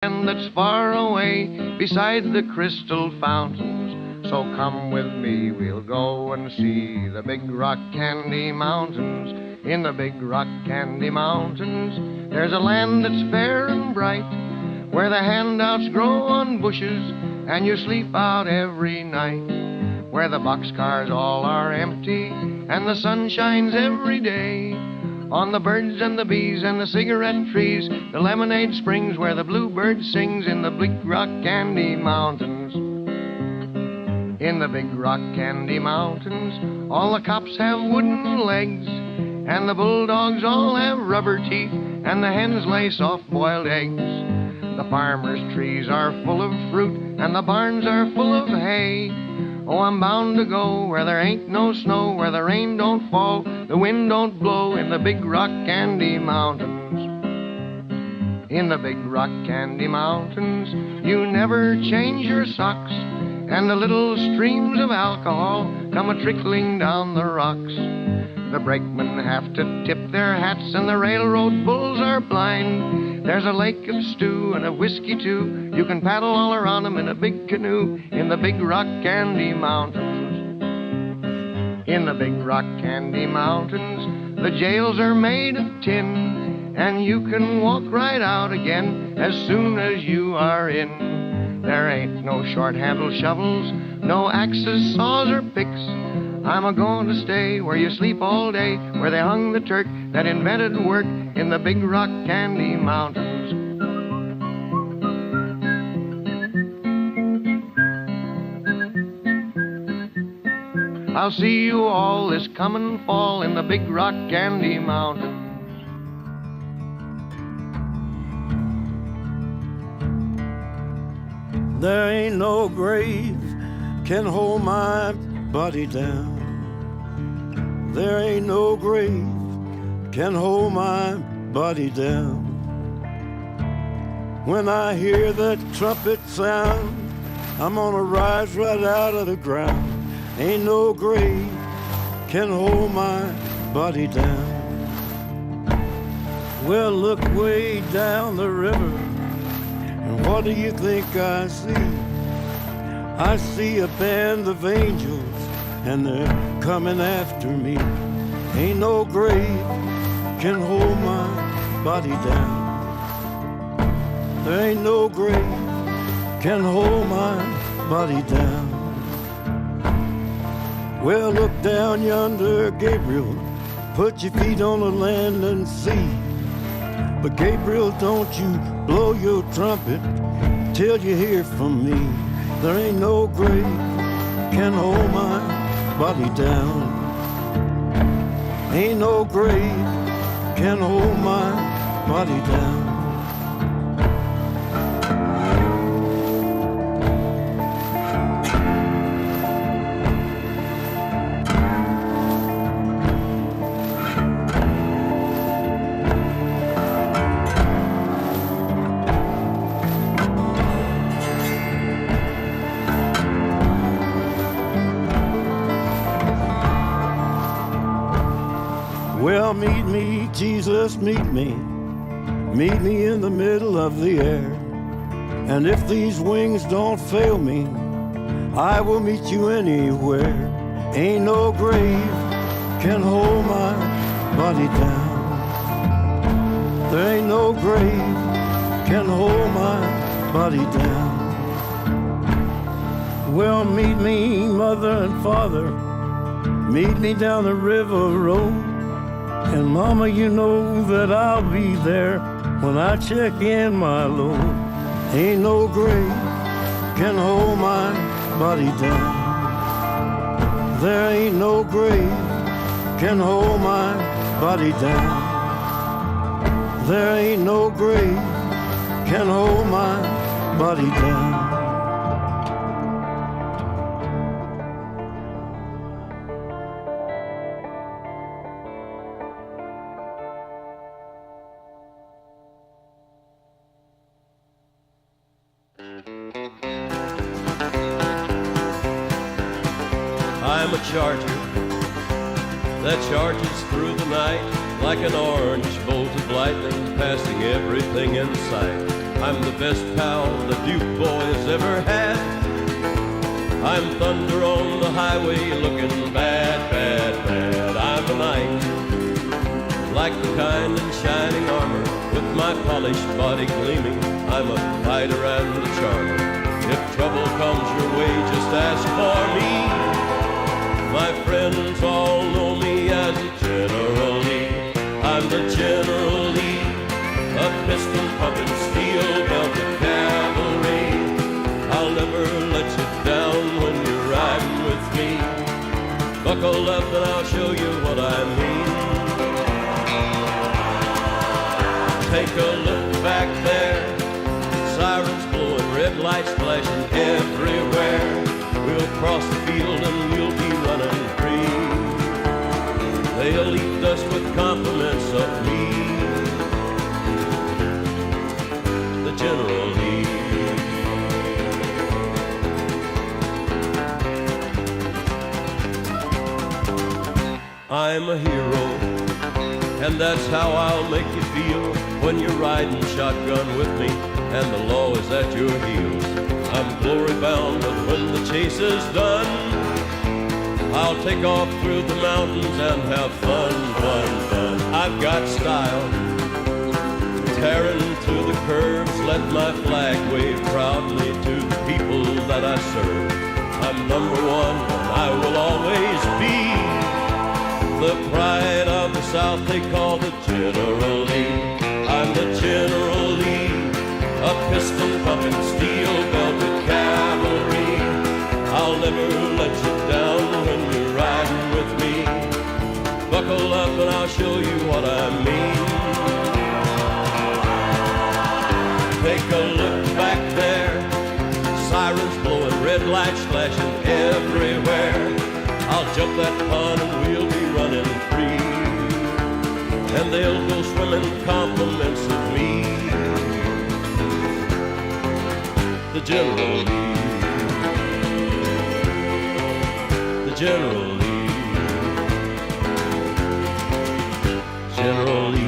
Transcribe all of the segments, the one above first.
land that's far away beside the crystal fountains. So come with me, we'll go and see the big rock candy mountains. In the big rock candy mountains, there's a land that's fair and bright, where the handouts grow on bushes and you sleep out every night, where the boxcars all are empty and the sun shines every day on the birds and the bees and the cigarette trees, the lemonade springs where the bluebird sings in the big rock candy mountains. In the big rock candy mountains, all the cops have wooden legs, and the bulldogs all have rubber teeth, and the hens lay soft-boiled eggs. The farmers' trees are full of fruit, and the barns are full of hay. Oh, I'm bound to go where there ain't no snow, where the rain don't fall, the wind don't blow, in the big rock candy mountains. In the big rock candy mountains, you never change your socks, and the little streams of alcohol come a-trickling down the rocks. The brakemen have to tip their hats, and the railroad bulls are blind. There's a lake of stew and of whiskey, too. You can paddle all around them in a big canoe in the big rock candy mountains. In the big rock candy mountains, the jails are made of tin, and you can walk right out again as soon as you are in. There ain't no short-handled shovels, no axes, saws, or picks. I'm a-going to stay where you sleep all day, where they hung the Turk that invented work in the big rock candy mountains. I'll see you all this coming fall in the big rock candy mountains. There ain't no grave can hold my body down. There ain't no grave can hold my body down. When I hear that trumpet sound, I'm gonna rise right out of the ground. Ain't no grave can hold my body down. Well, look way down the river, and what do you think I see? I see a band of angels, and they're coming after me. Ain't no grave can hold my body down. There ain't no grave can hold my body down. Well, look down yonder, Gabriel. Put your feet on the land and see. But Gabriel, don't you blow your trumpet till you hear from me. There ain't no grave can hold my body down. Ain't no grave can hold my body down. Well, meet me, Jesus, meet me. Meet me in the middle of the air. And if these wings don't fail me, I will meet you anywhere. Ain't no grave can hold my body down. There ain't no grave can hold my body down. Well, meet me, mother and father. Meet me down the river road. And mama, you know that I'll be there when I check in my load. Ain't no grave can hold my body down. There ain't no grave can hold my body down. There ain't no grave can hold my body down. I'm a charger that charges through the night like an orange bolt of lightning, passing everything in sight. I'm the best pal the Duke boys ever had. I'm thunder on the highway looking bad, bad, bad. I'm a knight, like the kind in shining armor, with my polished body gleaming. I'm a fighter and a charmer. If trouble comes your way, just ask for me. My friends all know me as General Lee. I'm the General Lee, a pistol-pumping, steel-belted cavalry. I'll never let you down when you're riding with me. Buckle up and I'll show you what I mean. Take a look back there, sirens blowing, red lights flashing everywhere. We'll cross the field and we'll be running free. They'll eat us with compliments of me, the General Lee. I'm a hero, and that's how I'll make you feel when you're riding shotgun with me and the law is at your heels. I'm glory bound, but when the chase is done, I'll take off through the mountains and have fun, fun, fun. I've got style, tearing through the curves, let my flag wave proudly to the people that I serve. I'm number one, and I will always be the pride of the South they call the General Lee. I'm the General Lee, a pistol-pumping, steel-belted cavalry. I'll never let you down when you're riding with me. Buckle up and I'll show you what I mean. Take a look back there, sirens blowing, red lights flashing everywhere. I'll jump that pond and we'll be running free, and they'll go swimming compliments of me, the General Lee, the General Lee, General Lee.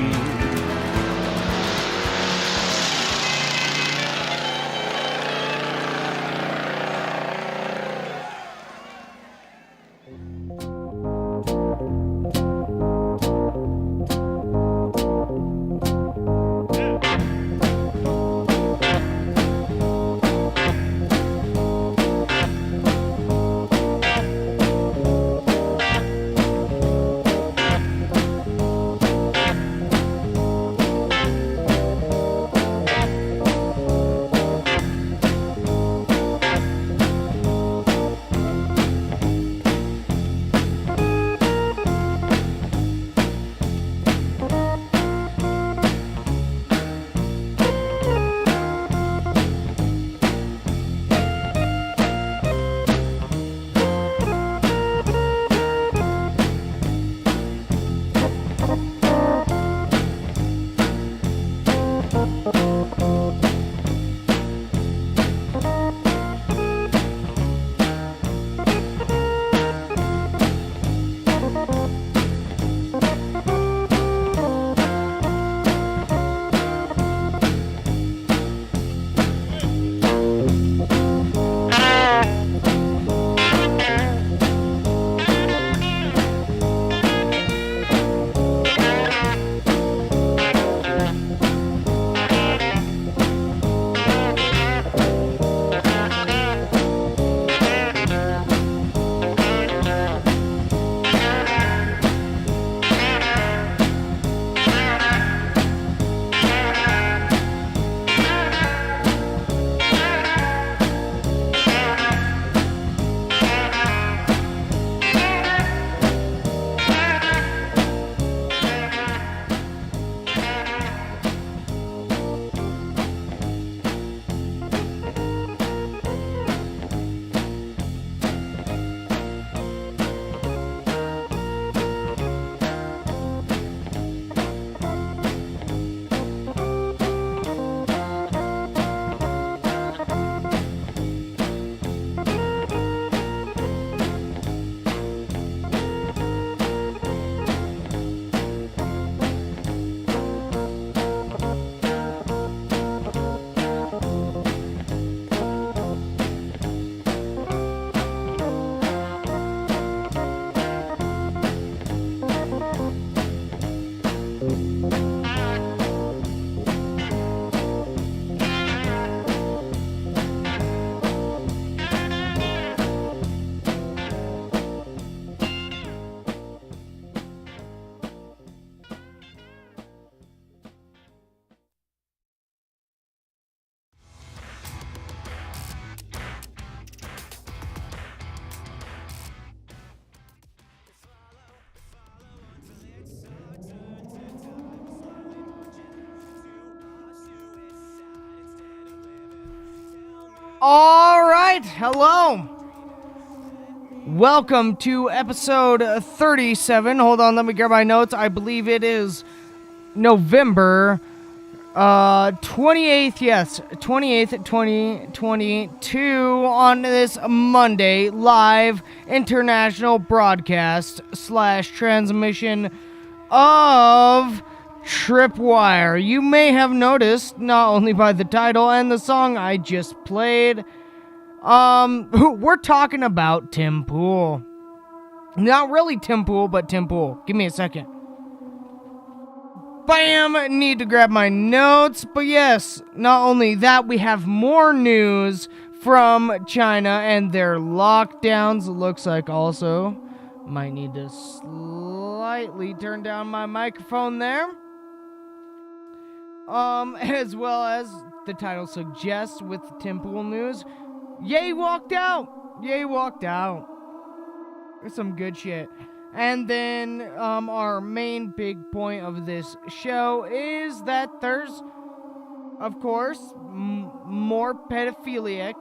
All right, hello. Welcome to episode 37. Hold on, let me grab my notes. I believe it is November 28th, yes, 28th, 2022 on this Monday, live international broadcast / transmission of Tripwire. You may have noticed, not only by the title and the song I just played, we're talking about Tim Pool. Not really Tim Pool, but Tim Pool. Give me a second. Bam! Need to grab my notes. But yes, not only that, we have more news from China and their lockdowns. Looks like also might need to slightly turn down my microphone there. As well as the title suggests with Tim Pool news. Ye walked out. Ye walked out. There's some good shit. And then, our main big point of this show is that there's, of course, more pedophilic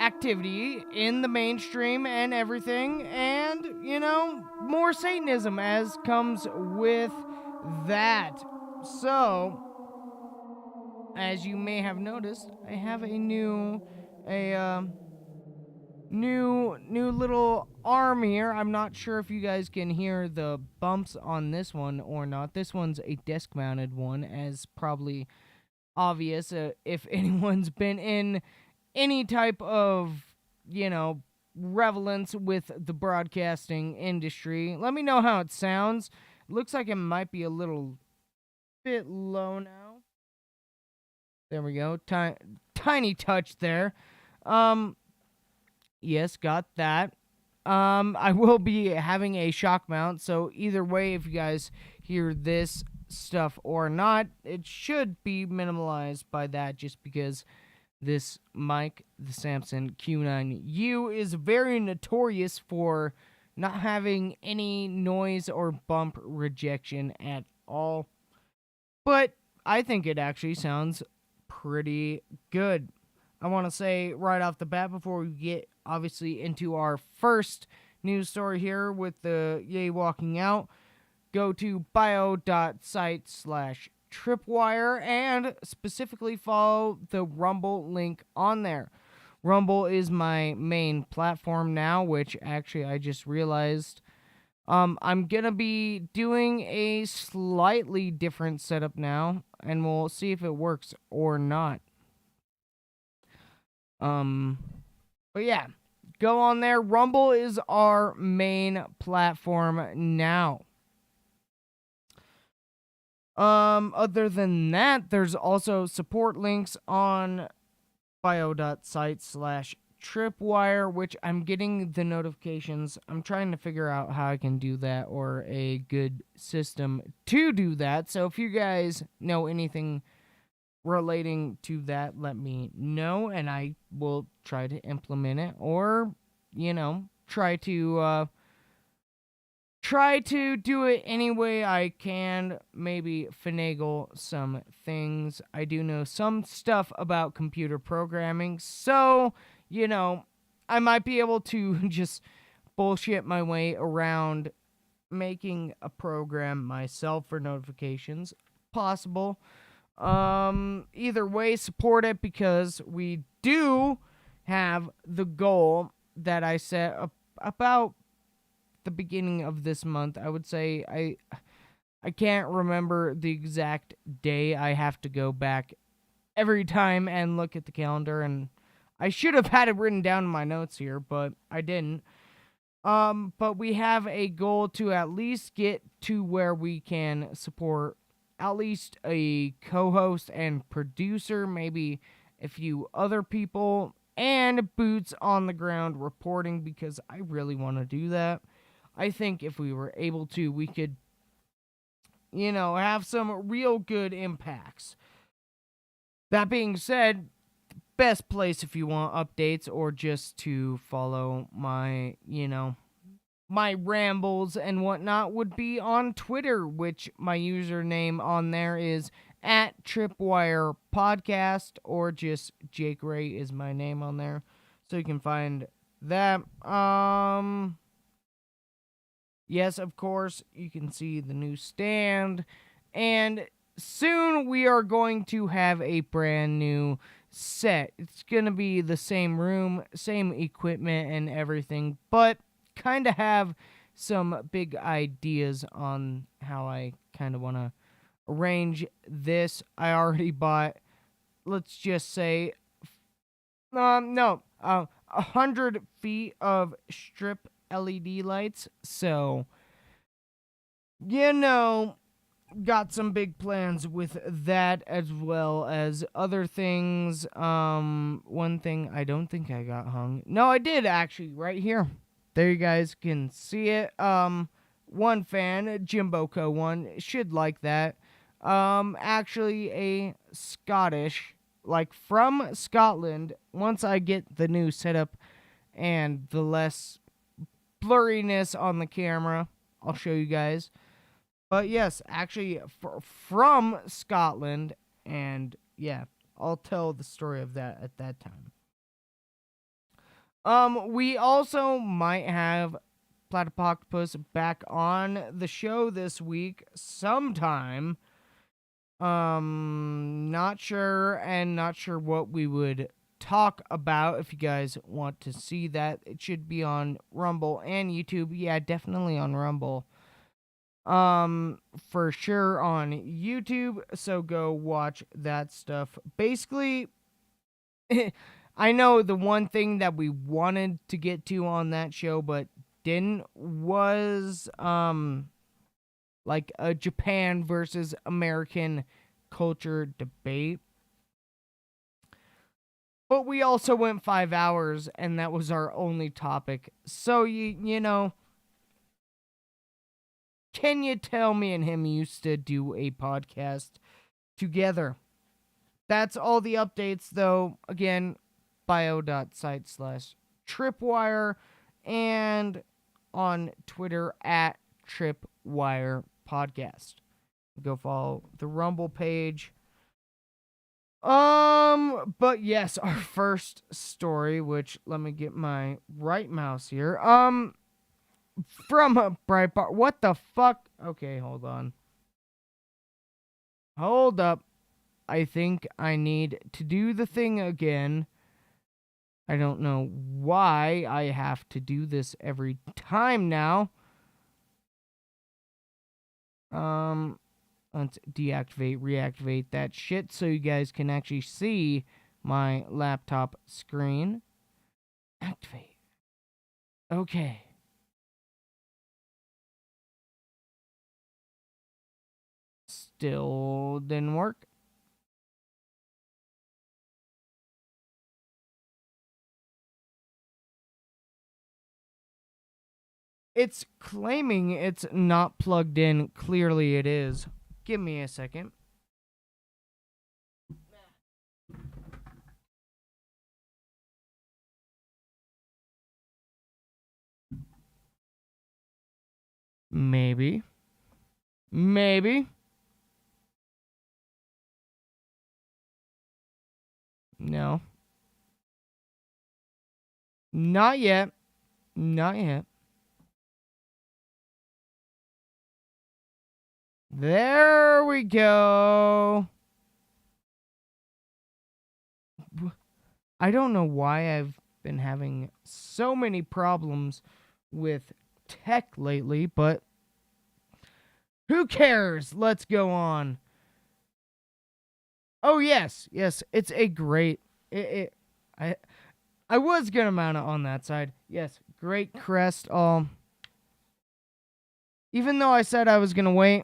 activity in the mainstream and everything, and, more Satanism as comes with that. So, as you may have noticed, I have a new little arm here. I'm not sure if you guys can hear the bumps on this one or not. This one's a desk mounted one, as probably obvious if anyone's been in any type of relevance with the broadcasting industry. Let me know how it sounds. Looks like it might be a little bit low now. There we go. Tiny touch there. Yes, got that. I will be having a shock mount, so either way, if you guys hear this stuff or not, it should be minimalized by that, just because this mic, the Samson Q9U, is very notorious for not having any noise or bump rejection at all. But I think it actually sounds pretty good. I want to say right off the bat, before we get obviously into our first news story here with the Ye walking out, go to bio.site/tripwire and specifically follow the Rumble link on there. Rumble is my main platform now, which actually I just realized I'm going to be doing a slightly different setup now, and we'll see if it works or not. But yeah, go on there. Rumble is our main platform now. Other than that, there's also support links on bio.site/tripwire, which I'm getting the notifications. I'm trying to figure out how I can do that or a good system to do that. So if you guys know anything relating to that, let me know, and I will try to implement it, or try to do it any way I can. Maybe finagle some things. I do know some stuff about computer programming, so I might be able to just bullshit my way around making a program myself for notifications. Possible. Either way, support it, because we do have the goal that I set up about the beginning of this month. I would say I can't remember the exact day. I have to go back every time and look at the calendar, and I should have had it written down in my notes here, but I didn't. But we have a goal to at least get to where we can support at least a co-host and producer, maybe a few other people, and boots on the ground reporting, because I really want to do that. I think if we were able to, we could, have some real good impacts. That being said, best place if you want updates or just to follow my, my rambles and whatnot would be on Twitter, which my username on there is at Tripwire Podcast, or just Jake Ray is my name on there. So you can find that. Yes, of course, you can see the new stand. And soon we are going to have a brand new set. It's going to be the same room, same equipment and everything, but kind of have some big ideas on how I kind of want to arrange this. I already bought, let's just say, 100 feet of strip LED lights. So, got some big plans with that, as well as other things. One thing I don't think I got hung. No, I did actually, right here. There you guys can see it. One fan, Jimbo Co. 1, should like that. Actually a Scottish, like from Scotland. Once I get the new setup and the less blurriness on the camera, I'll show you guys. But yes, actually from Scotland, and yeah, I'll tell the story of that at that time. We also might have Platypoctopus back on the show this week sometime. Not sure what we would talk about. If you guys want to see that, it should be on Rumble and YouTube. Yeah, definitely on Rumble. For sure on YouTube, so go watch that stuff. Basically, I know the one thing that we wanted to get to on that show but didn't was like a Japan versus American culture debate. But we also went 5 hours, and that was our only topic. So you know, can you tell me and him used to do a podcast together? That's all the updates, though. Again, bio.site/Tripwire, and on Twitter at Tripwire Podcast. Go follow the Rumble page. But yes, our first story, which let me get my right mouse here. From a Breitbart. What the fuck? Okay, hold on. Hold up. I think I need to do the thing again. I don't know why I have to do this every time now. Let's reactivate that shit so you guys can actually see my laptop screen. Activate. Okay. Still didn't work. It's claiming it's not plugged in. Clearly it is. Give me a second. Maybe. No. Not yet. There we go. I don't know why I've been having so many problems with tech lately, but who cares? Let's go on. Oh yes, it's a great. I was gonna mount it on that side. Yes, great crest. Even though I said I was gonna wait,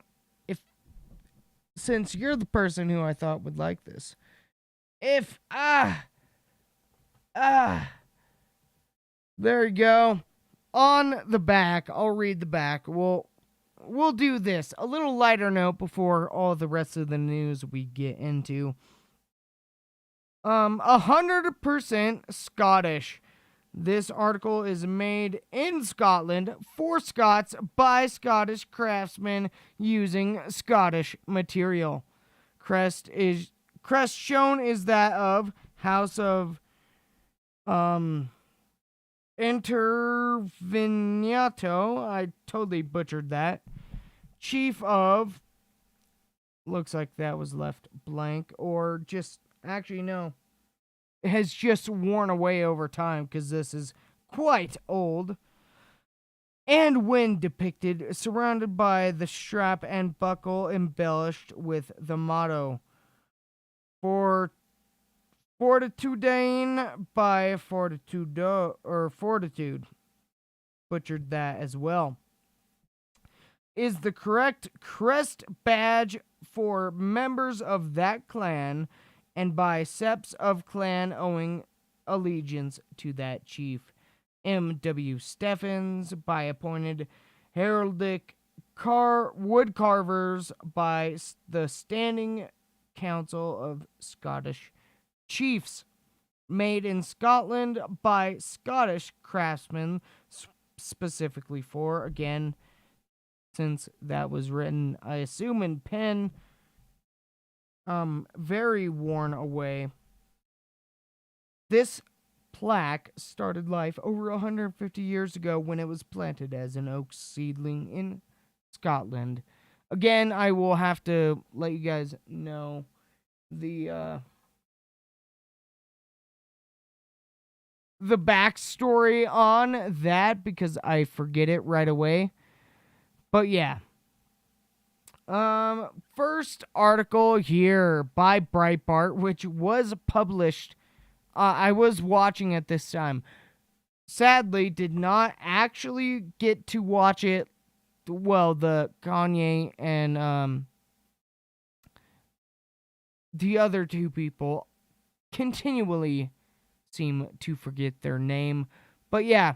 since you're the person who I thought would like this, there you go. On the back, I'll read the back. We'll do this. A little lighter note before all the rest of the news we get into. 100% Scottish. This article is made in Scotland for Scots by Scottish craftsmen using Scottish material. crest shown is that of House of Interveniato. I totally butchered that. Chief of, looks like that was left blank, or just, actually no, it has just worn away over time because this is quite old. And when depicted, surrounded by the strap and buckle embellished with the motto, for Fortitude by Fortitude, or Fortitude, butchered that as well, is the correct crest badge for members of that clan and by seps of clan owing allegiance to that chief. M.W. Steffens by appointed heraldic wood carvers by the Standing Council of Scottish Chiefs, made in Scotland by Scottish craftsmen, specifically for, again, since that was written, I assume, in pen, very worn away. This plaque started life over 150 years ago when it was planted as an oak seedling in Scotland. Again, I will have to let you guys know the backstory on that because I forget it right away. But yeah. First article here by Breitbart, which was published. I was watching it this time. Sadly, did not actually get to watch it. Well, the Kanye and the other two people continually seem to forget their name. But yeah,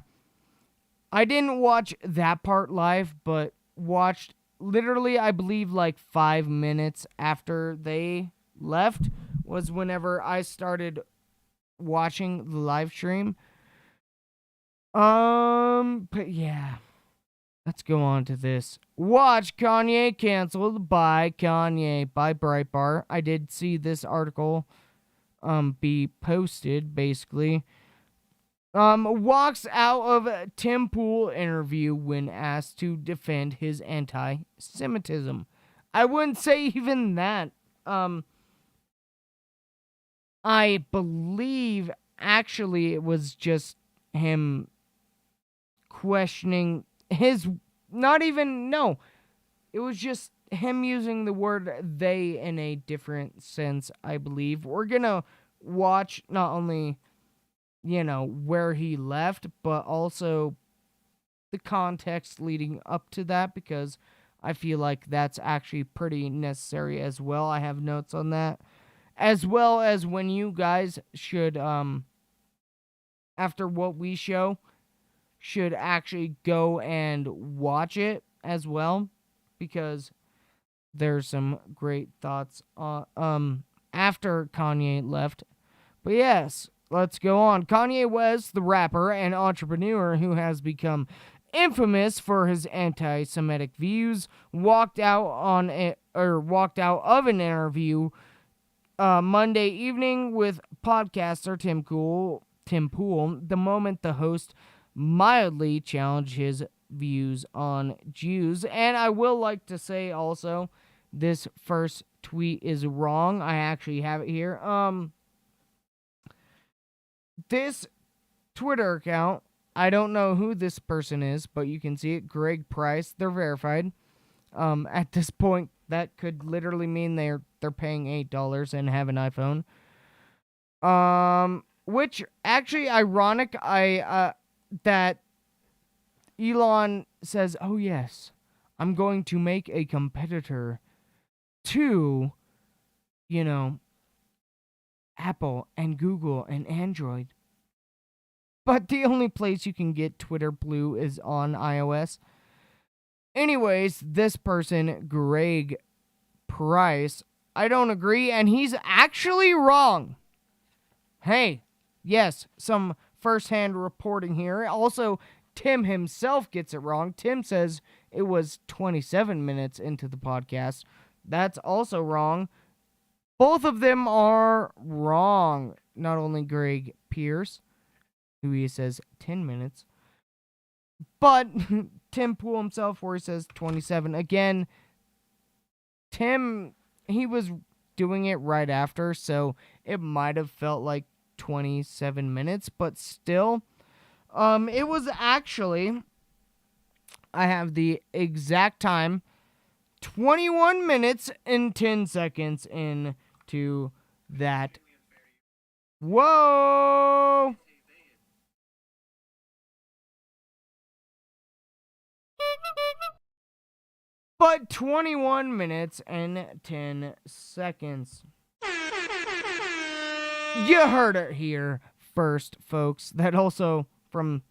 I didn't watch that part live, but watched literally, I believe, like 5 minutes after they left was whenever I started watching the live stream. But yeah, let's go on to this. Watch Kanye canceled by Kanye by Breitbart. I did see this article be posted, basically. Walks out of Tim Pool interview when asked to defend his anti-Semitism. I wouldn't say even that. I believe actually it was just him questioning his, it was just him using the word they in a different sense, I believe. We're gonna watch not only, where he left, but also the context leading up to that, because I feel like that's actually pretty necessary as well. I have notes on that. As well as when you guys should, after what we show, should actually go and watch it as well, because there's some great thoughts after Kanye left. But yes, let's go on. Kanye West, the rapper and entrepreneur who has become infamous for his anti-Semitic views, walked out of an interview Monday evening with podcaster Tim Pool, the moment the host mildly challenged his views on Jews. And I will like to say also, this first tweet is wrong. I actually have it here. This Twitter account, I don't know who this person is, but you can see it, Greg Price. They're verified. At this point, that could literally mean they're paying $8 and have an iPhone. Which actually ironic. That Elon says, "Oh yes, I'm going to make a competitor to, Apple and Google and Android." But the only place you can get Twitter Blue is on iOS. Anyways, this person, Greg Price, I don't agree, and he's actually wrong. Hey, yes, some first-hand reporting here. Also, Tim himself gets it wrong. Tim says it was 27 minutes into the podcast. That's also wrong. Both of them are wrong. Not only Greg Pierce, who he says 10 minutes, but Tim Pool himself, where he says 27. Again, Tim, he was doing it right after, so it might have felt like 27 minutes, but still, it was actually, I have the exact time, 21 minutes and 10 seconds into that. Whoa! But 21 minutes and 10 seconds. You heard it here first, folks. That also, from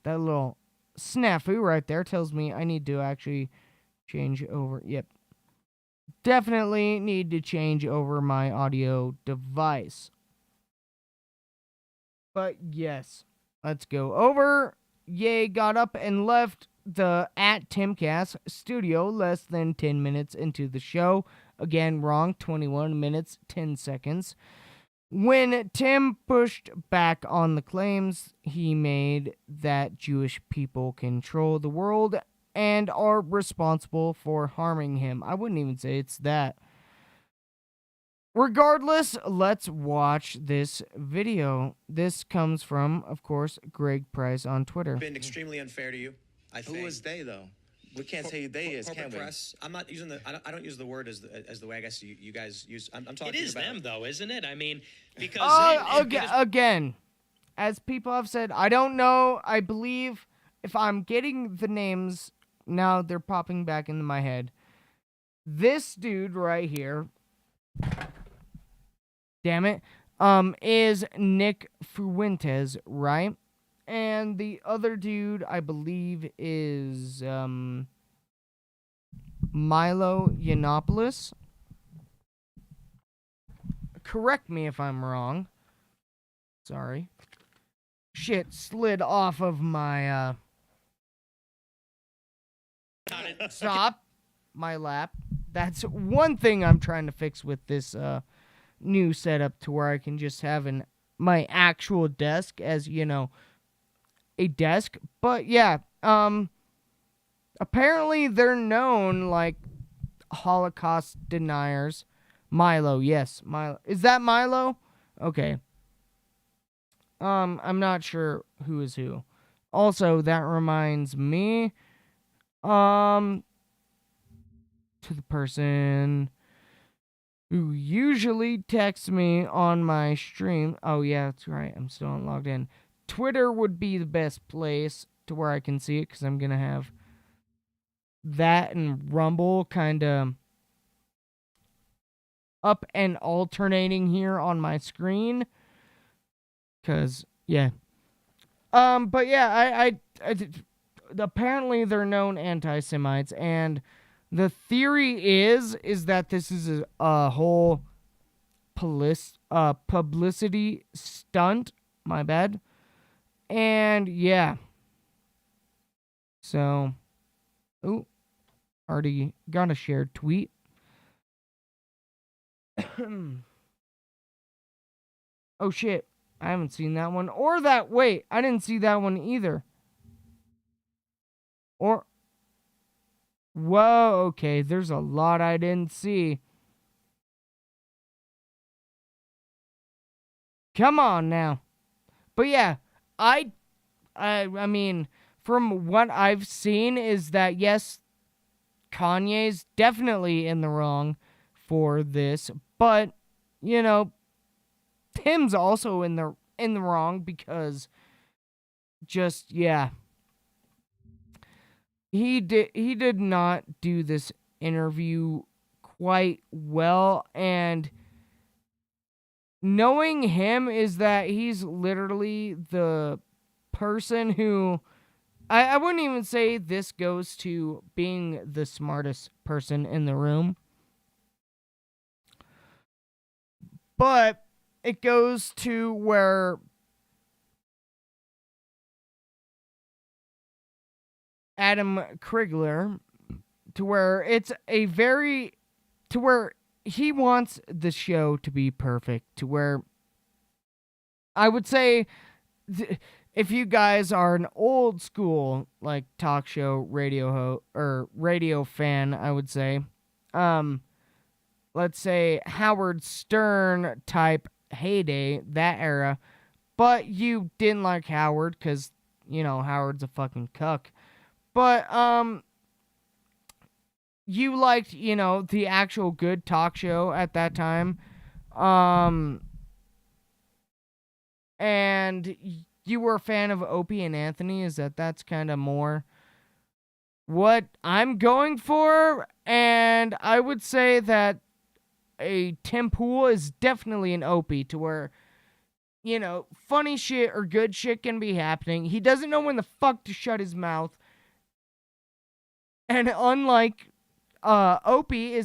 that little snafu right there, tells me I need to actually change over. Yep. Definitely need to change over my audio device. But yes, let's go over. Ye got up and left the at Timcast studio less than 10 minutes into the show. Again, wrong, 21 minutes, 10 seconds. When Tim pushed back on the claims he made that Jewish people control the world and are responsible for harming him. I wouldn't even say it's that. Regardless, let's watch this video. This comes from, of course, Greg Price on Twitter. Been extremely unfair to you, I think. Who is they, though? We can't say they is, can corporate we? press. I'm not using the. I don't use the word as the way I guess you guys use. I'm talking It is about them, though, isn't it? I mean, because Again, as people have said, I don't know. I believe if I'm getting the names now, they're popping back into my head. This dude right here, damn it, is Nick Fuentes, right? And the other dude, I believe, is Milo Yiannopoulos. Correct me if I'm wrong. Sorry. Shit slid off of my, Stop. My lap. That's one thing I'm trying to fix with this, new setup to where I can just have my actual desk as, a desk. But yeah, apparently they're known like Holocaust deniers. Milo, yes, Milo. Is that Milo? Okay. I'm not sure who is who. Also, that reminds me, to the person who usually texts me on my stream. Oh yeah, that's right. I'm still not logged in. Twitter would be the best place to where I can see it, because I'm going to have that and Rumble kind of up and alternating here on my screen. Because, yeah. But yeah, I apparently they're known anti-Semites, and the theory is that this is a whole publicity stunt. My bad. And yeah. So, already got a shared tweet. Oh shit. I haven't seen that one. Or that, wait, I didn't see that one either. Or, whoa, okay, there's a lot I didn't see. Come on now. But yeah, I mean, from what I've seen is that, yes, Kanye's definitely in the wrong for this, but, Tim's also in the wrong because just, yeah. He did not do this interview quite well, and knowing him is that he's literally the person who, I wouldn't even say this goes to being the smartest person in the room, but it goes to where Adam Krigler, to where it's a very, to where he wants the show to be perfect, to where I would say if you guys are an old school like talk show or radio fan, I would say, let's say Howard Stern type heyday, that era, but you didn't like Howard because, Howard's a fucking cuck. But, you liked, the actual good talk show at that time. And you were a fan of Opie and Anthony. That's kind of more what I'm going for? And I would say that a Tim Pool is definitely an Opie, to where, funny shit or good shit can be happening. He doesn't know when the fuck to shut his mouth. And unlike Opie,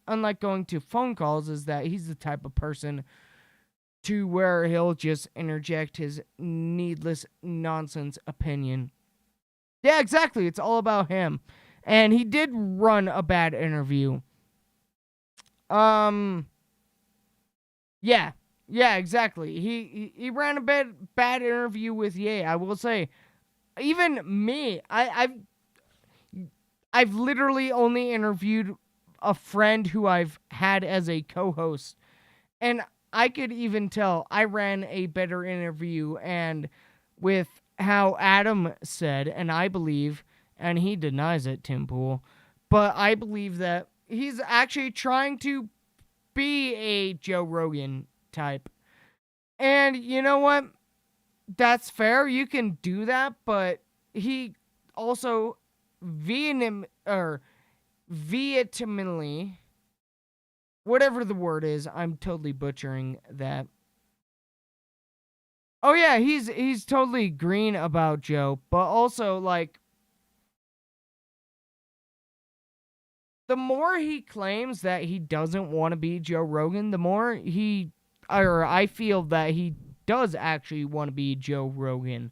unlike going to phone calls, is that he's the type of person to where he'll just interject his needless nonsense opinion. Yeah, exactly. It's all about him. And he did run a bad interview. Yeah, exactly. He ran a bad interview with Ye. I will say, even me, I've literally only interviewed a friend who I've had as a co-host, and I could even tell I ran a better interview, and with how Adam said, and I believe, and he denies it, Tim Pool, but I believe that he's actually trying to be a Joe Rogan type. And you know what? That's fair. You can do that, but he also vehemently, whatever the word is, I'm totally butchering that. Oh yeah, he's totally green about Joe, but also, like, the more he claims that he doesn't want to be Joe Rogan, the more I feel that he does actually want to be Joe Rogan.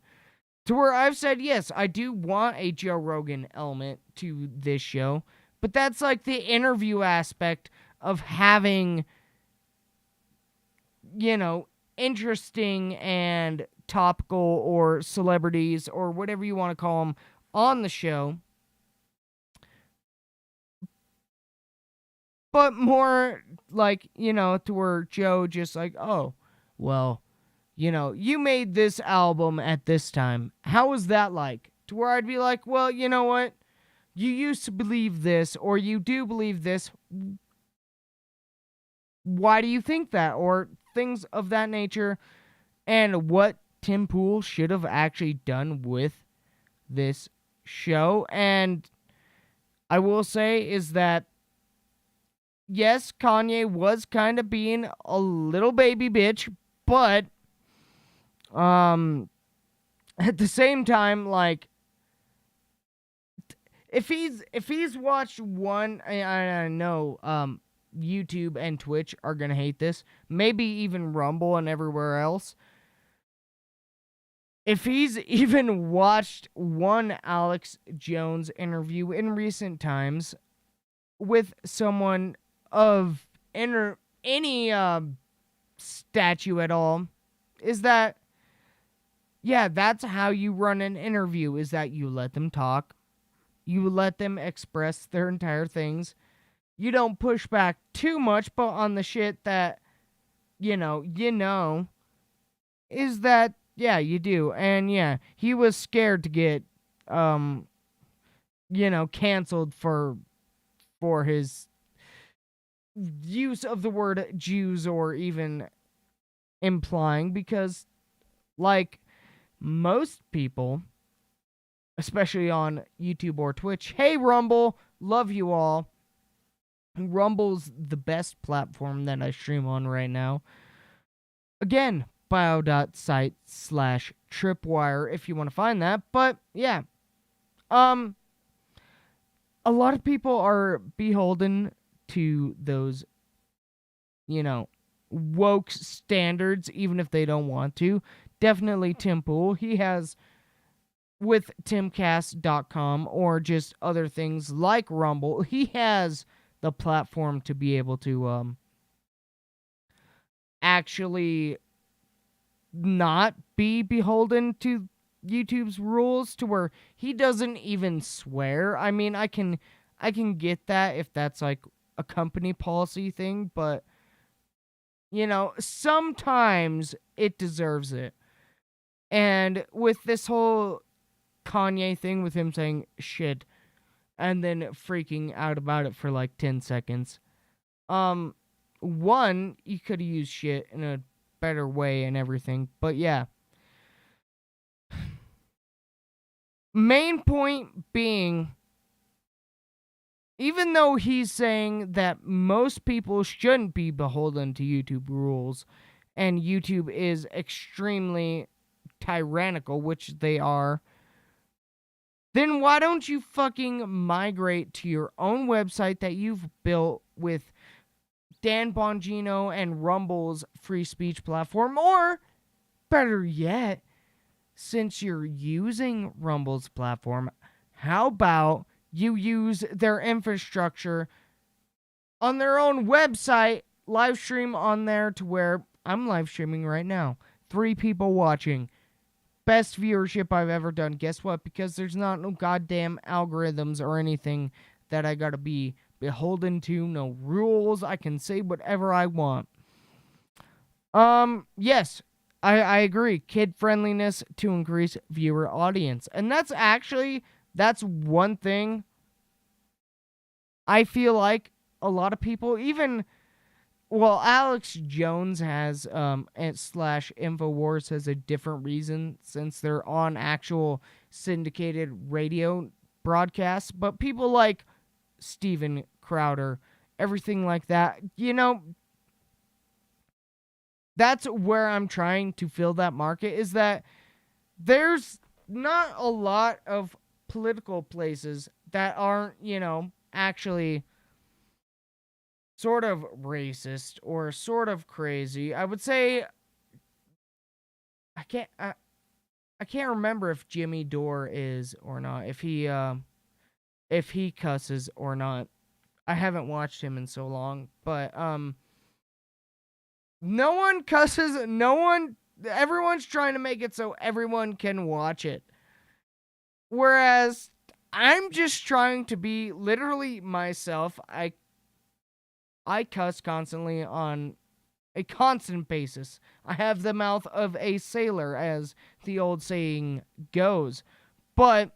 To where I've said, yes, I do want a Joe Rogan element to this show, but that's like the interview aspect of having, interesting and topical or celebrities or whatever you want to call them on the show. But more like, to where Joe just like, oh, well, you made this album at this time. How was that like? To where I'd be like, well, you know what? You used to believe this, or you do believe this. Why do you think that? Or things of that nature. And what Tim Pool should have actually done with this show. And I will say is that, yes, Kanye was kind of being a little baby bitch, but at the same time, like, if he's watched one, I know YouTube and Twitch are gonna hate this, maybe even Rumble and everywhere else. If he's even watched one Alex Jones interview in recent times with someone of any statue at all, is that, yeah, that's how you run an interview, is that you let them talk. You let them express their entire things. You don't push back too much, but on the shit that, is that, yeah, you do. And yeah, he was scared to get, canceled for his use of the word Jews, or even implying, because, like, most people, especially on YouTube or Twitch, hey Rumble, love you all. Rumble's the best platform that I stream on right now. Again, bio.site/Tripwire if you want to find that. But yeah, a lot of people are beholden to those, woke standards, even if they don't want to. Definitely Tim Pool. He has, with timcast.com or just other things like Rumble, he has the platform to be able to actually not be beholden to YouTube's rules, to where he doesn't even swear. I mean, I can get that if that's like a company policy thing, but sometimes it deserves it. And with this whole Kanye thing, with him saying shit and then freaking out about it for like 10 seconds, one, you could have used shit in a better way and everything, but yeah. Main point being, even though he's saying that most people shouldn't be beholden to YouTube rules, and YouTube is extremely tyrannical, which they are, then why don't you fucking migrate to your own website that you've built with Dan Bongino and Rumble's free speech platform? Or, better yet, since you're using Rumble's platform, how about you use their infrastructure on their own website, live stream on there, to where I'm live streaming right now. 3 people watching. Best viewership I've ever done. Guess what? Because there's not no goddamn algorithms or anything that I gotta be beholden to. No rules. I can say whatever I want. Yes, I agree. Kid friendliness to increase viewer audience. And that's one thing I feel like a lot of people, even, well, Alex Jones has, slash InfoWars has a different reason, since they're on actual syndicated radio broadcasts, but people like Steven Crowder, everything like that, that's where I'm trying to fill that market, is that there's not a lot of political places that aren't, actually sort of racist or sort of crazy. I would say I can't remember if Jimmy Dore is or not, if he cusses or not. I haven't watched him in so long, but no one cusses, everyone's trying to make it so everyone can watch it. Whereas I'm just trying to be literally myself. I cuss constantly on a constant basis. I have the mouth of a sailor, as the old saying goes. But,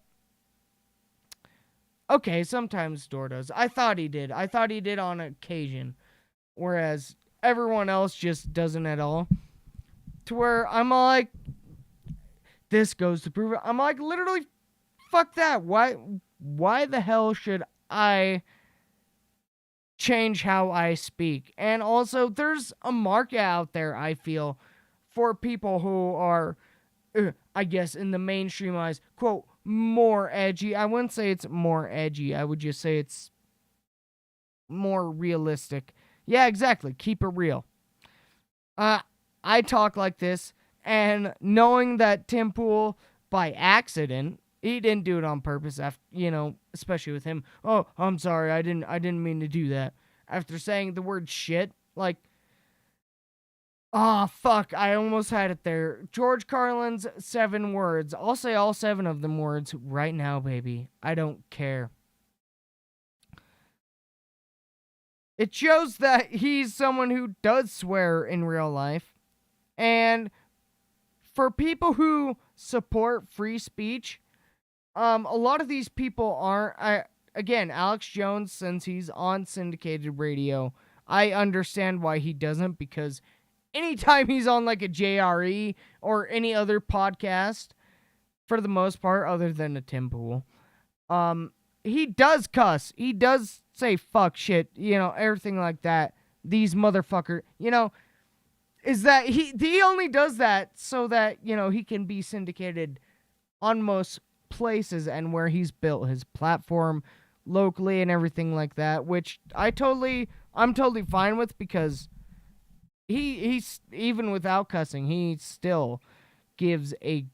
okay, sometimes Dor does. I thought he did on occasion. Whereas everyone else just doesn't at all. To where I'm like, this goes to prove it. I'm like, literally, fuck that. Why the hell should I change how I speak? And also, there's a market out there, I feel, for people who are, I guess, in the mainstream eyes, quote, more edgy. I wouldn't say it's more edgy. I would just say it's more realistic. Yeah, exactly. Keep it real. I talk like this, and knowing that Tim Pool, by accident, he didn't do it on purpose, after, especially with him. Oh, I'm sorry, I didn't mean to do that. After saying the word shit, like, fuck, I almost had it there. George Carlin's 7 words. I'll say all 7 of them words right now, baby. I don't care. It shows that he's someone who does swear in real life. And for people who support free speech, a lot of these people aren't. Again, Alex Jones, since he's on syndicated radio, I understand why he doesn't, because anytime he's on like a JRE or any other podcast, for the most part, other than a Tim Pool, he does cuss. He does say fuck, shit, everything like that. These motherfucker, is that he only does that so that, he can be syndicated on most places, and where he's built his platform locally and everything like that, which I'm totally fine with, because he's, even without cussing, he still gives a,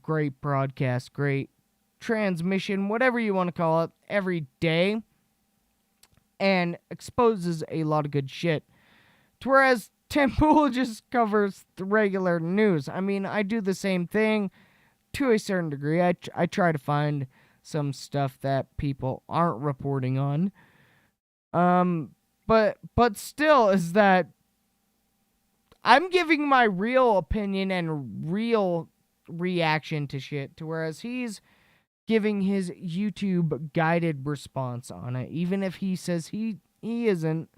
great broadcast, great transmission, whatever you want to call it, every day. and exposes a lot of good shit. Whereas Tim Pool just covers the regular news. I mean, I do the same thing to a certain degree. I try to find some stuff that people aren't reporting on. But still, is that I'm giving my real opinion and real reaction to shit, to whereas he's giving his YouTube guided response on it, even if he says he isn't.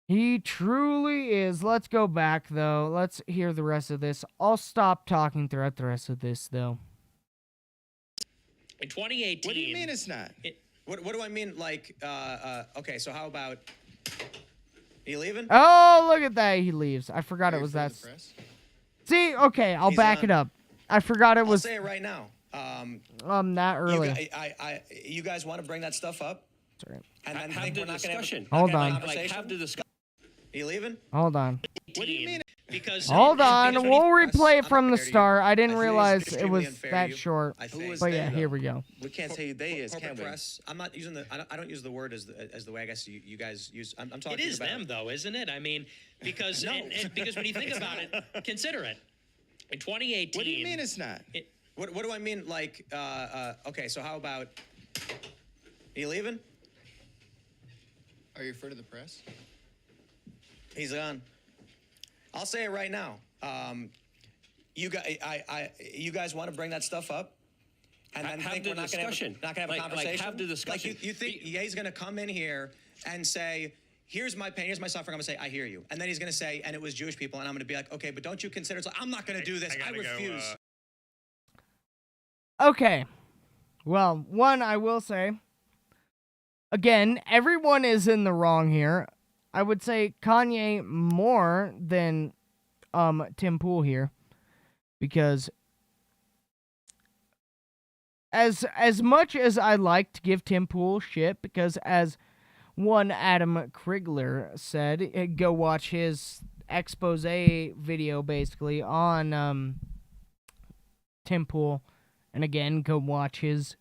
He truly is. Let's go back, though. Let's hear the rest of this. I'll stop talking throughout the rest of this, though. In 2018. What do you mean it's not? What do I mean? Like, okay, so how about... Are you leaving? Oh, look at that. He leaves. I forgot Are it you was for that. the press? See, okay, I'll He's back on. it up. I forgot it I'll was say it right now. that early. You guys want to bring that stuff up? Sorry. And then Have think the we're not gonna have a- discussion. Hold not on. gonna have a Like, conversation? have the discussion. Are you leaving? Hold on. What do you mean? Because Hold on. because We'll when he- replay I'm it from not the fair to you. start. I didn't I think it's realize it extremely was unfair to that you. short. I think. But yeah, here we go. We can't say who they is, can Corporate we? press. I'm not using the. I don't use the word as the way I guess you guys use. I'm talking it is about. them, though, isn't it? I mean, because No. because when you think about it, consider it. In 2018. What do you mean it's not? What do I mean? Like, okay, so how about? Are you leaving? Are you referring to the press? He's gone. I'll say it right now. You guys want to bring that stuff up, and then Have think the we're not going to discussion. have a Like, conversation. have the discussion. Like you think Ye's going to come in here and say, "Here's my pain, here's my suffering." I'm going to say, "I hear you," and then he's going to say, "And it was Jewish people," and I'm going to be like, "Okay, but don't you consider?" It's like, I'm not going to do this. I refuse. Okay. Well, one, I will say, again, everyone is in the wrong here. I would say Kanye more than Tim Pool here, because as much as I like to give Tim Pool shit, because as one Adam Krigler said, go watch his expose video basically on Tim Pool, and again go watch his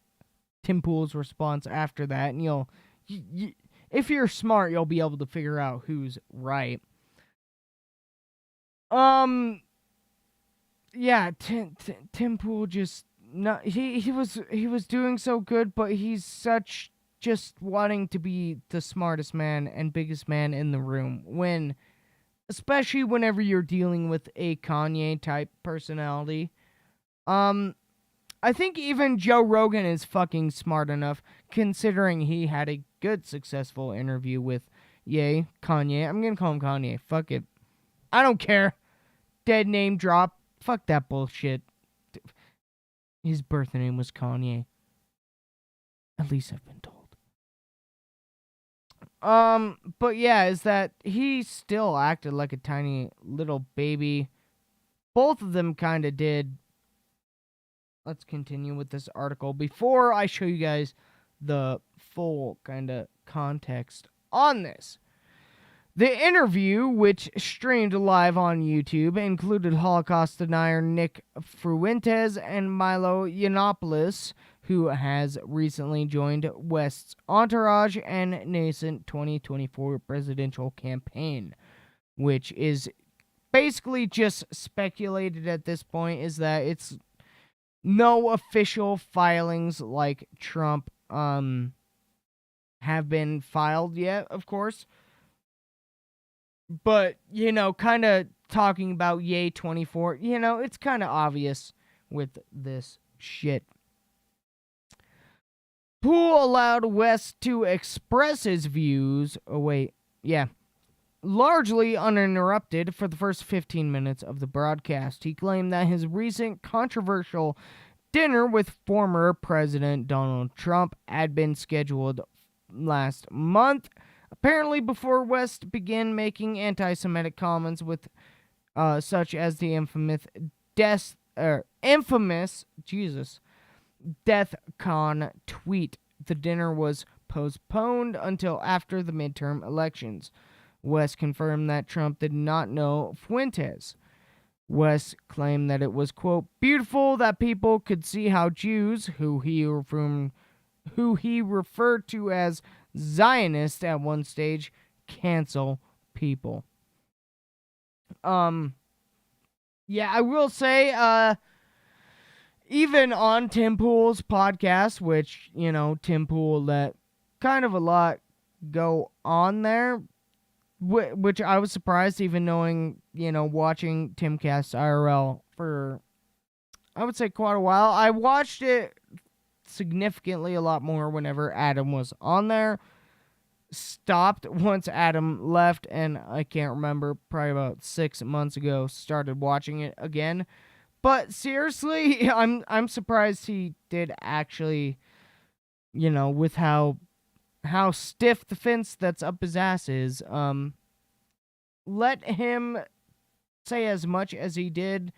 Tim Pool's response after that, and you'll if you're smart, you'll be able to figure out who's right. Yeah, Tim Pool just not he was doing so good, but he's such just wanting to be the smartest man and biggest man in the room, when especially whenever you're dealing with a Kanye type personality. I think even Joe Rogan is fucking smart enough, considering he had a good, successful interview with Kanye. I'm gonna call him Kanye. Fuck it. I don't care. Dead name drop. Fuck that bullshit. His birth name was Kanye. At least I've been told. But yeah, is that he still acted like a tiny little baby. Both of them kind of did. Let's continue with this article before I show you guys the full kind of context on this. The interview, which streamed live on YouTube, included Holocaust denier Nick Fuentes and Milo Yiannopoulos, who has recently joined West's entourage and nascent 2024 presidential campaign, which is basically just speculated at this point, is that it's no official filings like Trump have been filed yet, of course. But, kind of talking about Yay 24, it's kind of obvious with this shit. Poole allowed West to express his views. Largely uninterrupted for the first 15 minutes of the broadcast. He claimed that his recent controversial dinner with former President Donald Trump had been scheduled last month, apparently before West began making anti-Semitic comments with such as the infamous DeathCon tweet. The dinner was postponed until after the midterm elections. West confirmed that Trump did not know Fuentes. West claimed that it was, quote, beautiful that people could see how Jews, who he referred to as Zionist at one stage, cancel people. Yeah, I will say, even on Tim Pool's podcast, which, Tim Pool let kind of a lot go on there, which I was surprised even knowing, watching Timcast IRL for, I would say, quite a while. I watched it significantly a lot more whenever Adam was on there. Stopped once Adam left, and I can't remember, probably about 6 months ago, started watching it again. But seriously, I'm surprised he did actually, with how stiff the fence that's up his ass is. Let him say as much as he did,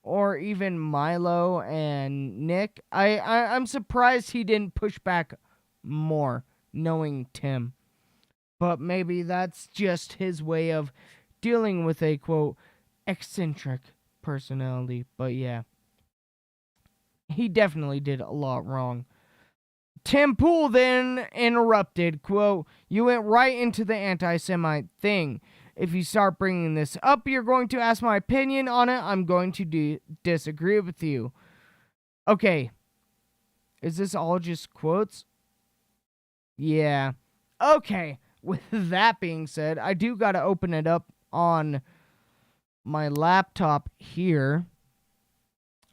or even Milo and Nick. I'm surprised he didn't push back more, knowing Tim. But maybe that's just his way of dealing with a, quote, eccentric personality. But yeah, he definitely did a lot wrong. Tim Pool then interrupted, quote, "You went right into the anti-Semite thing. If you start bringing this up, you're going to ask my opinion on it. I'm going to disagree with you." Okay. Is this all just quotes? Yeah. Okay. With that being said, I do got to open it up on my laptop here.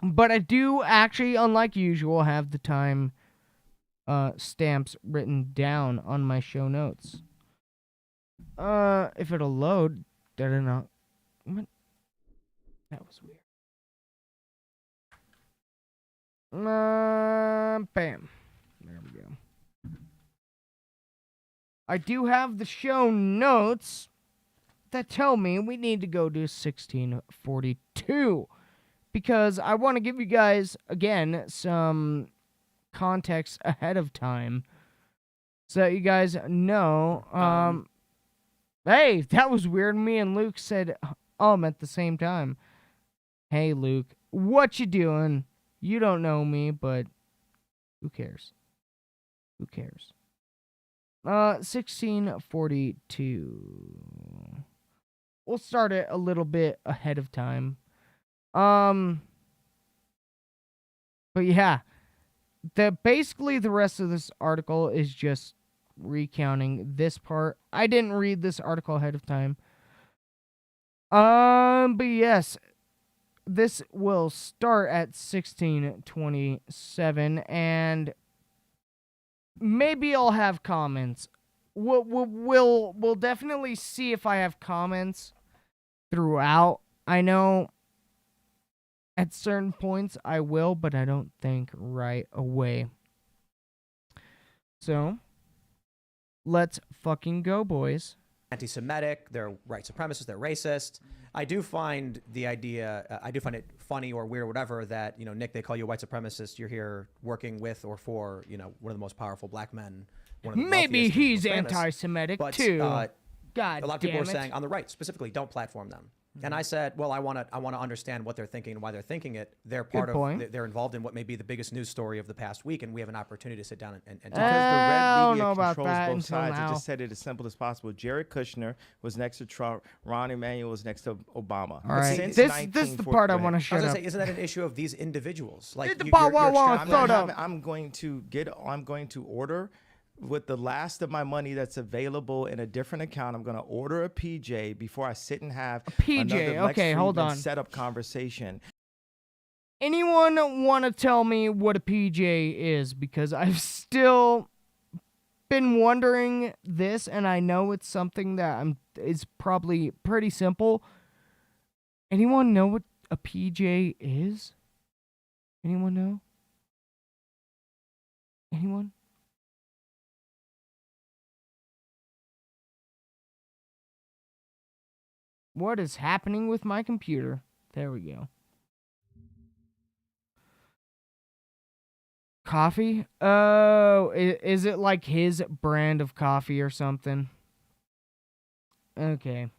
But I do actually, unlike usual, have the time stamps written down on my show notes. If it'll load, did it not? What? That was weird. Bam. There we go. I do have the show notes that tell me we need to go to 1642 because I want to give you guys, again, some context ahead of time so that you guys know. Hey, that was weird. Me and Luke said at the same time. Hey, Luke, what you doing? You don't know me, but who cares? Who cares? 1642. We'll start it a little bit ahead of time. But yeah, basically the rest of this article is just recounting this part. I didn't read this article ahead of time. But yes, this will start at 1627, and maybe I'll have comments. We'll definitely see if I have comments throughout. I know at certain points I will, but I don't think right away. So, let's fucking go, boys. Anti-Semitic, they're white supremacists, they're racist. I do find it funny or weird or whatever that, Nick, they call you a white supremacist. You're here working with or for, one of the most powerful black men. One of the Maybe he's famous. anti-Semitic But, too. God, a lot of people are saying on the right specifically, don't platform them. And I said, well, I want to understand what they're thinking and why they're thinking it. They're part of. They're involved in what may be the biggest news story of the past week, and we have an opportunity to sit down and because the red media controls both sides. Now. I just said it as simple as possible. Jared Kushner was next to Trump. Rahm Emanuel was next to Obama. All right, this is the part I want to shut up. Say, isn't that an issue of these individuals? Like I'm going to order. With the last of my money that's available in a different account, I'm going to order a PJ before I sit and have another Lex Friedman setup conversation. Anyone want to tell me what a PJ is? Because I've still been wondering this, and I know it's something that is probably pretty simple. Anyone know what a PJ is? Anyone know? Anyone? What is happening with my computer? There we go. Coffee? Oh, is it like his brand of coffee or something? Okay.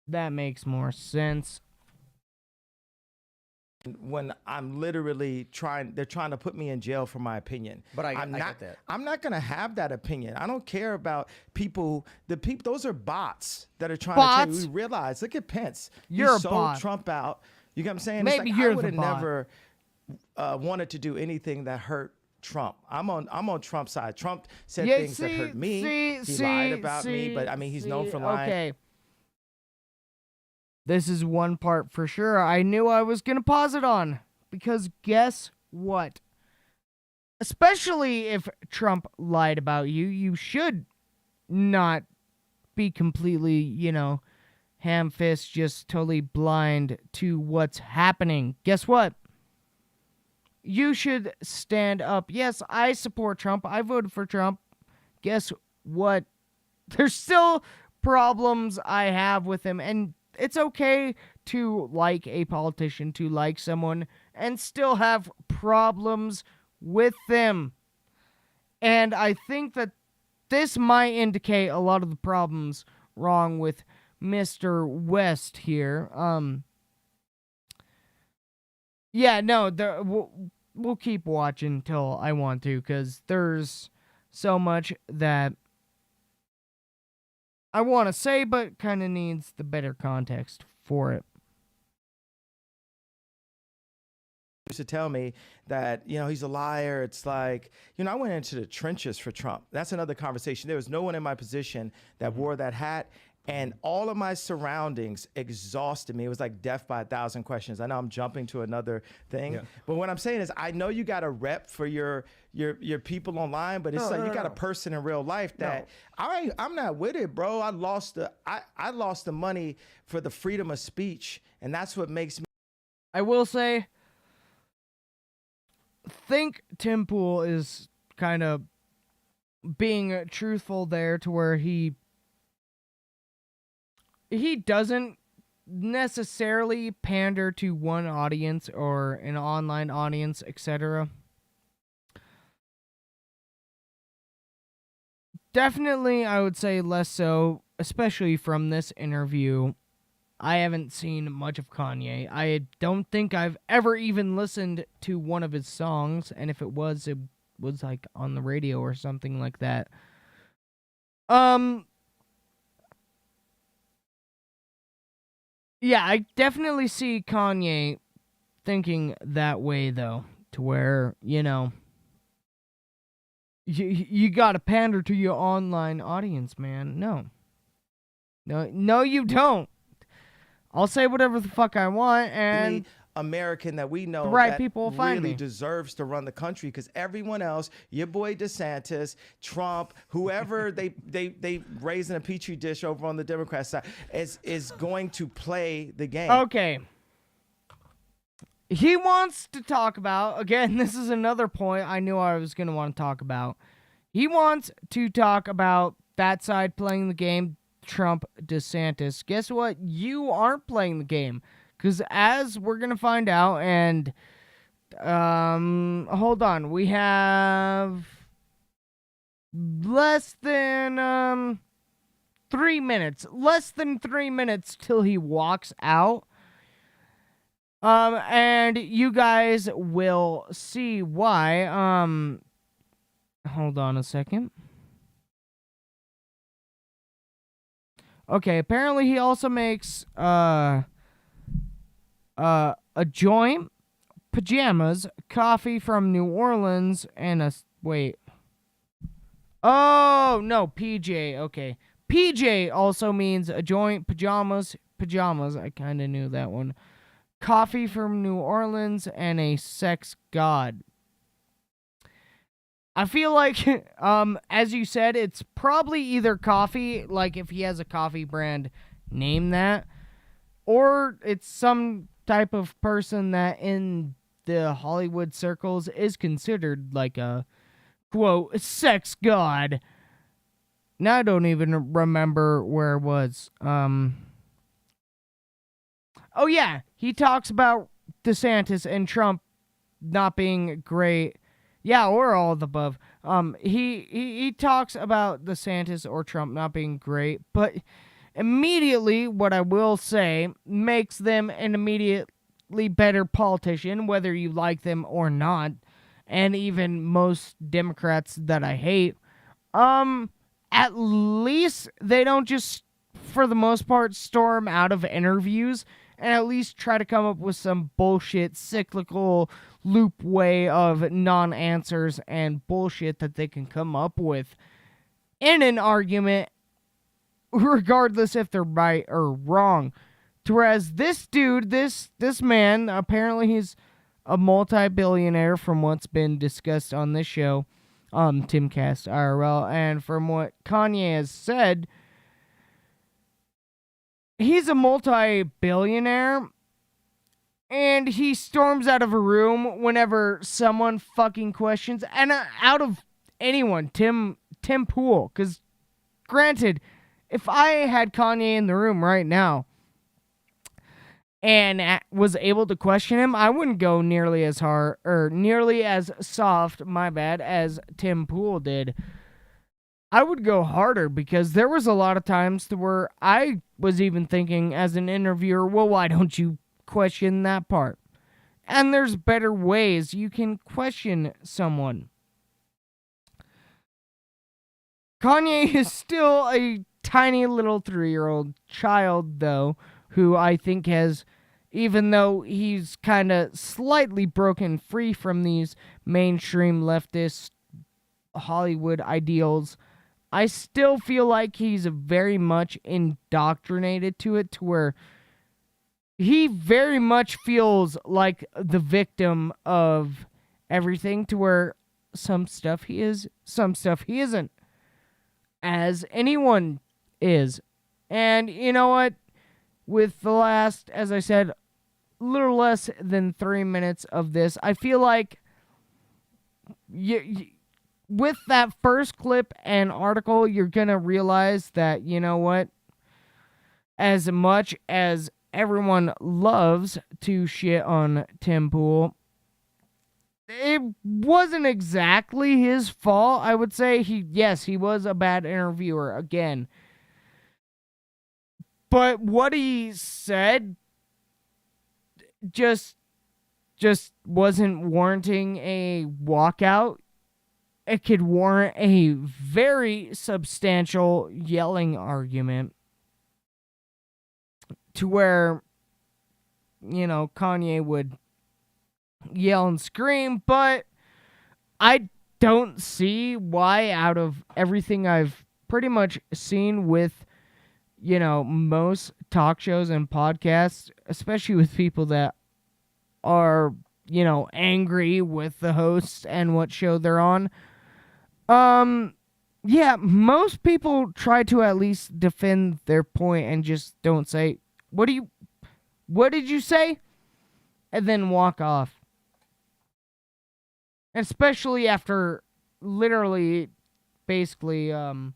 That makes more sense. when I'm literally they're trying to put me in jail for my opinion. But I I'm not, get that. I'm not going to have that opinion. I don't care about people. Those are bots that are trying to tell you. We realize, look at Pence. You're he sold bot. Trump out. You get what I'm saying? Maybe it's like, you're I would the have bot. never wanted to do anything that hurt Trump. I'm on Trump's side. Trump said things that hurt me. He lied about me, but I mean, he's known for lying. Okay. This is one part for sure I knew I was going to pause it on. Because guess what? Especially if Trump lied about you, you should not be completely, ham-fist, just totally blind to what's happening. Guess what? You should stand up. Yes, I support Trump. I voted for Trump. Guess what? There's still problems I have with him, and it's okay to like a politician, to like someone, and still have problems with them. And I think that this might indicate a lot of the problems wrong with Mr. West here. Yeah, no, we'll keep watching till I want to, because there's so much that I want to say, but kind of needs the better context for it. Used to tell me that, he's a liar. It's like, I went into the trenches for Trump. That's another conversation. There was no one in my position that wore that hat. And all of my surroundings exhausted me. It was like death by 1,000 questions. I know I'm jumping to another thing, but what I'm saying is, I know you got a rep for your people online, but it's you got a person in real life that I'm not with it, bro. I lost the money for the freedom of speech, and that's what makes me. I will say, think Tim Pool is kind of being truthful there, to where he doesn't necessarily pander to one audience or an online audience, etc. Definitely, I would say less so, especially from this interview. I haven't seen much of Kanye. I don't think I've ever even listened to one of his songs, and if it was like on the radio or something like that. Yeah, I definitely see Kanye thinking that way, though, to where, you gotta pander to your online audience, man. No, you don't. I'll say whatever the fuck I want, and American that we know the right that people will find really me. deserves to run the country, because everyone else, your boy DeSantis, Trump, whoever they raise in a petri dish over on the Democrat side, is going to play the game. Okay. He wants to talk about, again, this is another point I knew I was going to want to talk about. He wants to talk about that side playing the game, Trump, DeSantis. Guess what? You aren't playing the game. Because as we're going to find out, and hold on, we have less than 3 minutes. Less than 3 minutes till he walks out. And you guys will see why. Hold on a second. Okay, apparently he also makes a joint, pajamas, coffee from New Orleans, and wait. Oh, no, PJ. Okay. PJ also means a joint, pajamas. I kind of knew that one. Coffee from New Orleans, and a sex god. I feel like, as you said, it's probably either coffee, like if he has a coffee brand, name that, or it's some type of person that in the Hollywood circles is considered like a, quote, sex god. Now I don't even remember where it was. Oh yeah, he talks about DeSantis and Trump not being great. Yeah, or all of the above. He talks about DeSantis or Trump not being great, but immediately, what I will say, makes them an immediate slightly better politician, whether you like them or not, and even most Democrats that I hate, at least they don't just, for the most part, storm out of interviews and at least try to come up with some bullshit cyclical loop way of non-answers and bullshit that they can come up with in an argument, regardless if they're right or wrong. Whereas this dude, this man, apparently he's a multi-billionaire from what's been discussed on this show, Timcast IRL, and from what Kanye has said, he's a multi-billionaire, and he storms out of a room whenever someone fucking questions, and out of anyone, Tim Pool, because granted, if I had Kanye in the room right now and was able to question him, I wouldn't go nearly as hard, or nearly as soft, as Tim Pool did. I would go harder, because there was a lot of times to where I was even thinking as an interviewer, well, why don't you question that part? And there's better ways you can question someone. Kanye is still a tiny little 3-year-old child, though, who I think has, even though he's kind of slightly broken free from these mainstream leftist Hollywood ideals, I still feel like he's very much indoctrinated to it, to where he very much feels like the victim of everything, to where some stuff he is, some stuff he isn't, as anyone is. And you know what? With the last, as I said, little less than 3 minutes of this, I feel like with that first clip and article, you're going to realize that, you know what? As much as everyone loves to shit on Tim Pool, it wasn't exactly his fault. I would say he was a bad interviewer again. But what he said just wasn't warranting a walkout. It could warrant a very substantial yelling argument, to where, you know, Kanye would yell and scream, but I don't see why, out of everything I've pretty much seen with, you know, most talk shows and podcasts, especially with people that are, you know, angry with the hosts and what show they're on. Yeah, most people try to at least defend their point and just don't say, what did you say? And then walk off. Especially after literally, basically, what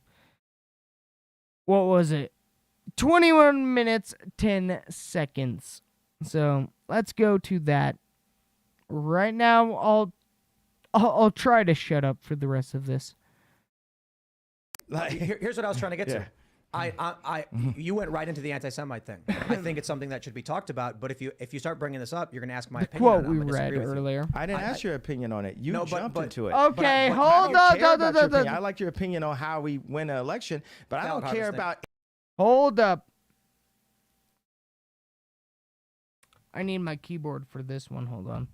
was it? 21 minutes, 10 seconds. So let's go to that. Right now, I'll try to shut up for the rest of this. Here's what I was trying to get to. You went right into the anti-Semite thing. I think it's something that should be talked about. But if you start bringing this up, you're going to ask my opinion. Quote we read earlier. I didn't ask your opinion on it. You jumped into it. Okay, hold on. I like your opinion on how we win an election, but I don't care about. Hold up. I need my keyboard for this one. Hold on.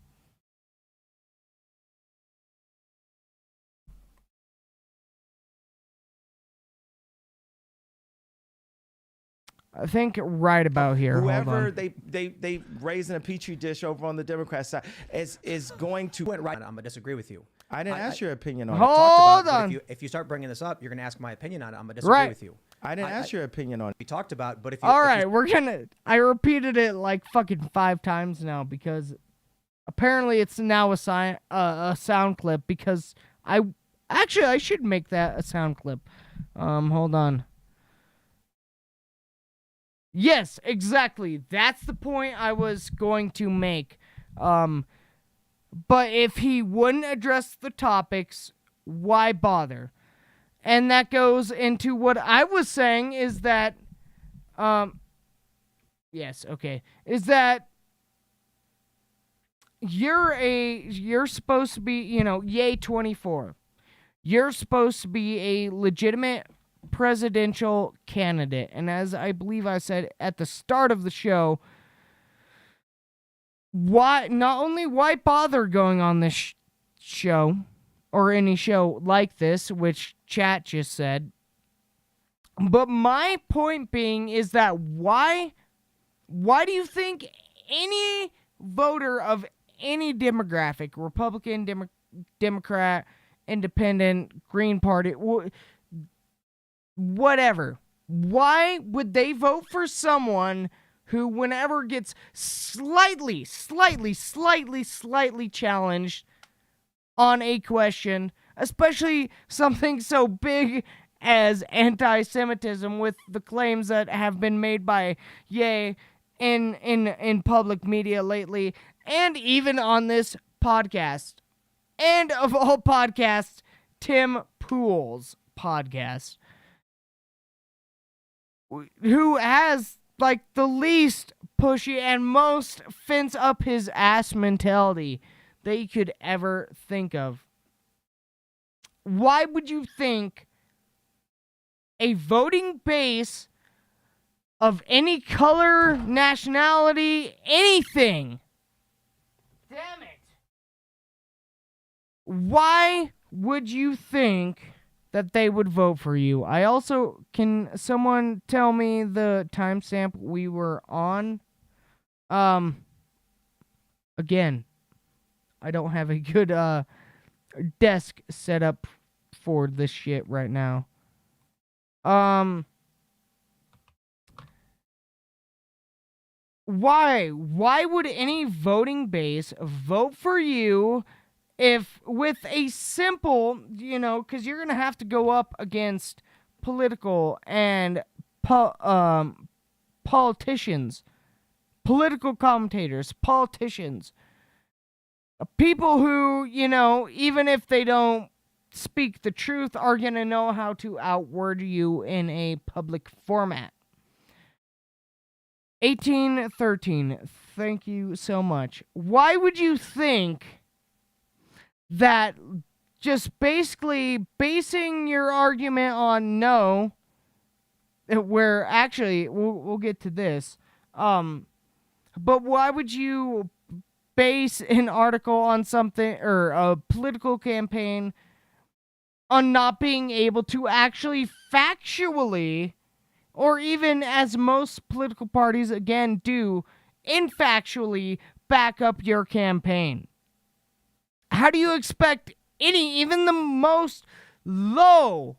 I think right about here. Whoever they raise in a petri dish over on the Democrat side is going to. Went right. I'm gonna disagree with you. I didn't ask your opinion on it. Hold on. If you start bringing this up, you're gonna ask my opinion on it. I'm gonna disagree with you. I didn't ask your opinion on it. We talked about, but if all right, we're gonna. I repeated it like fucking 5 times now, because apparently it's now a sound clip, because I should make that a sound clip. Hold on. Yes, exactly. That's the point I was going to make. But if he wouldn't address the topics, why bother? And that goes into what I was saying, is that, is that you're supposed to be, yay 24. You're supposed to be a legitimate presidential candidate. And as I believe I said at the start of the show, why bother going on this show or any show like this, which chat just said. But my point being is that why do you think any voter of any demographic, Republican, Democrat, Independent, Green Party, whatever, why would they vote for someone who, whenever gets slightly challenged on a question, especially something so big as anti-Semitism, with the claims that have been made by Ye in public media lately, and even on this podcast, and of all podcasts, Tim Pool's podcast, who has like the least pushy and most fence up his ass mentality that you could ever think of. Why would you think a voting base of any color, nationality, anything, damn it, why would you think that they would vote for you? I also, can someone tell me the timestamp we were on? Again, I don't have a good desk set up for this shit right now. Why would any voting base vote for you if with a simple, because you're going to have to go up against political and politicians, political commentators, politicians, people who, even if they don't speak the truth, are going to know how to outword you in a public format. 1813, thank you so much. Why would you think that just basically basing your argument on no, where actually, we'll get to this, but why would you base an article on something, or a political campaign, on not being able to actually factually, or even as most political parties again do, infactually back up your campaign? How do you expect even the most low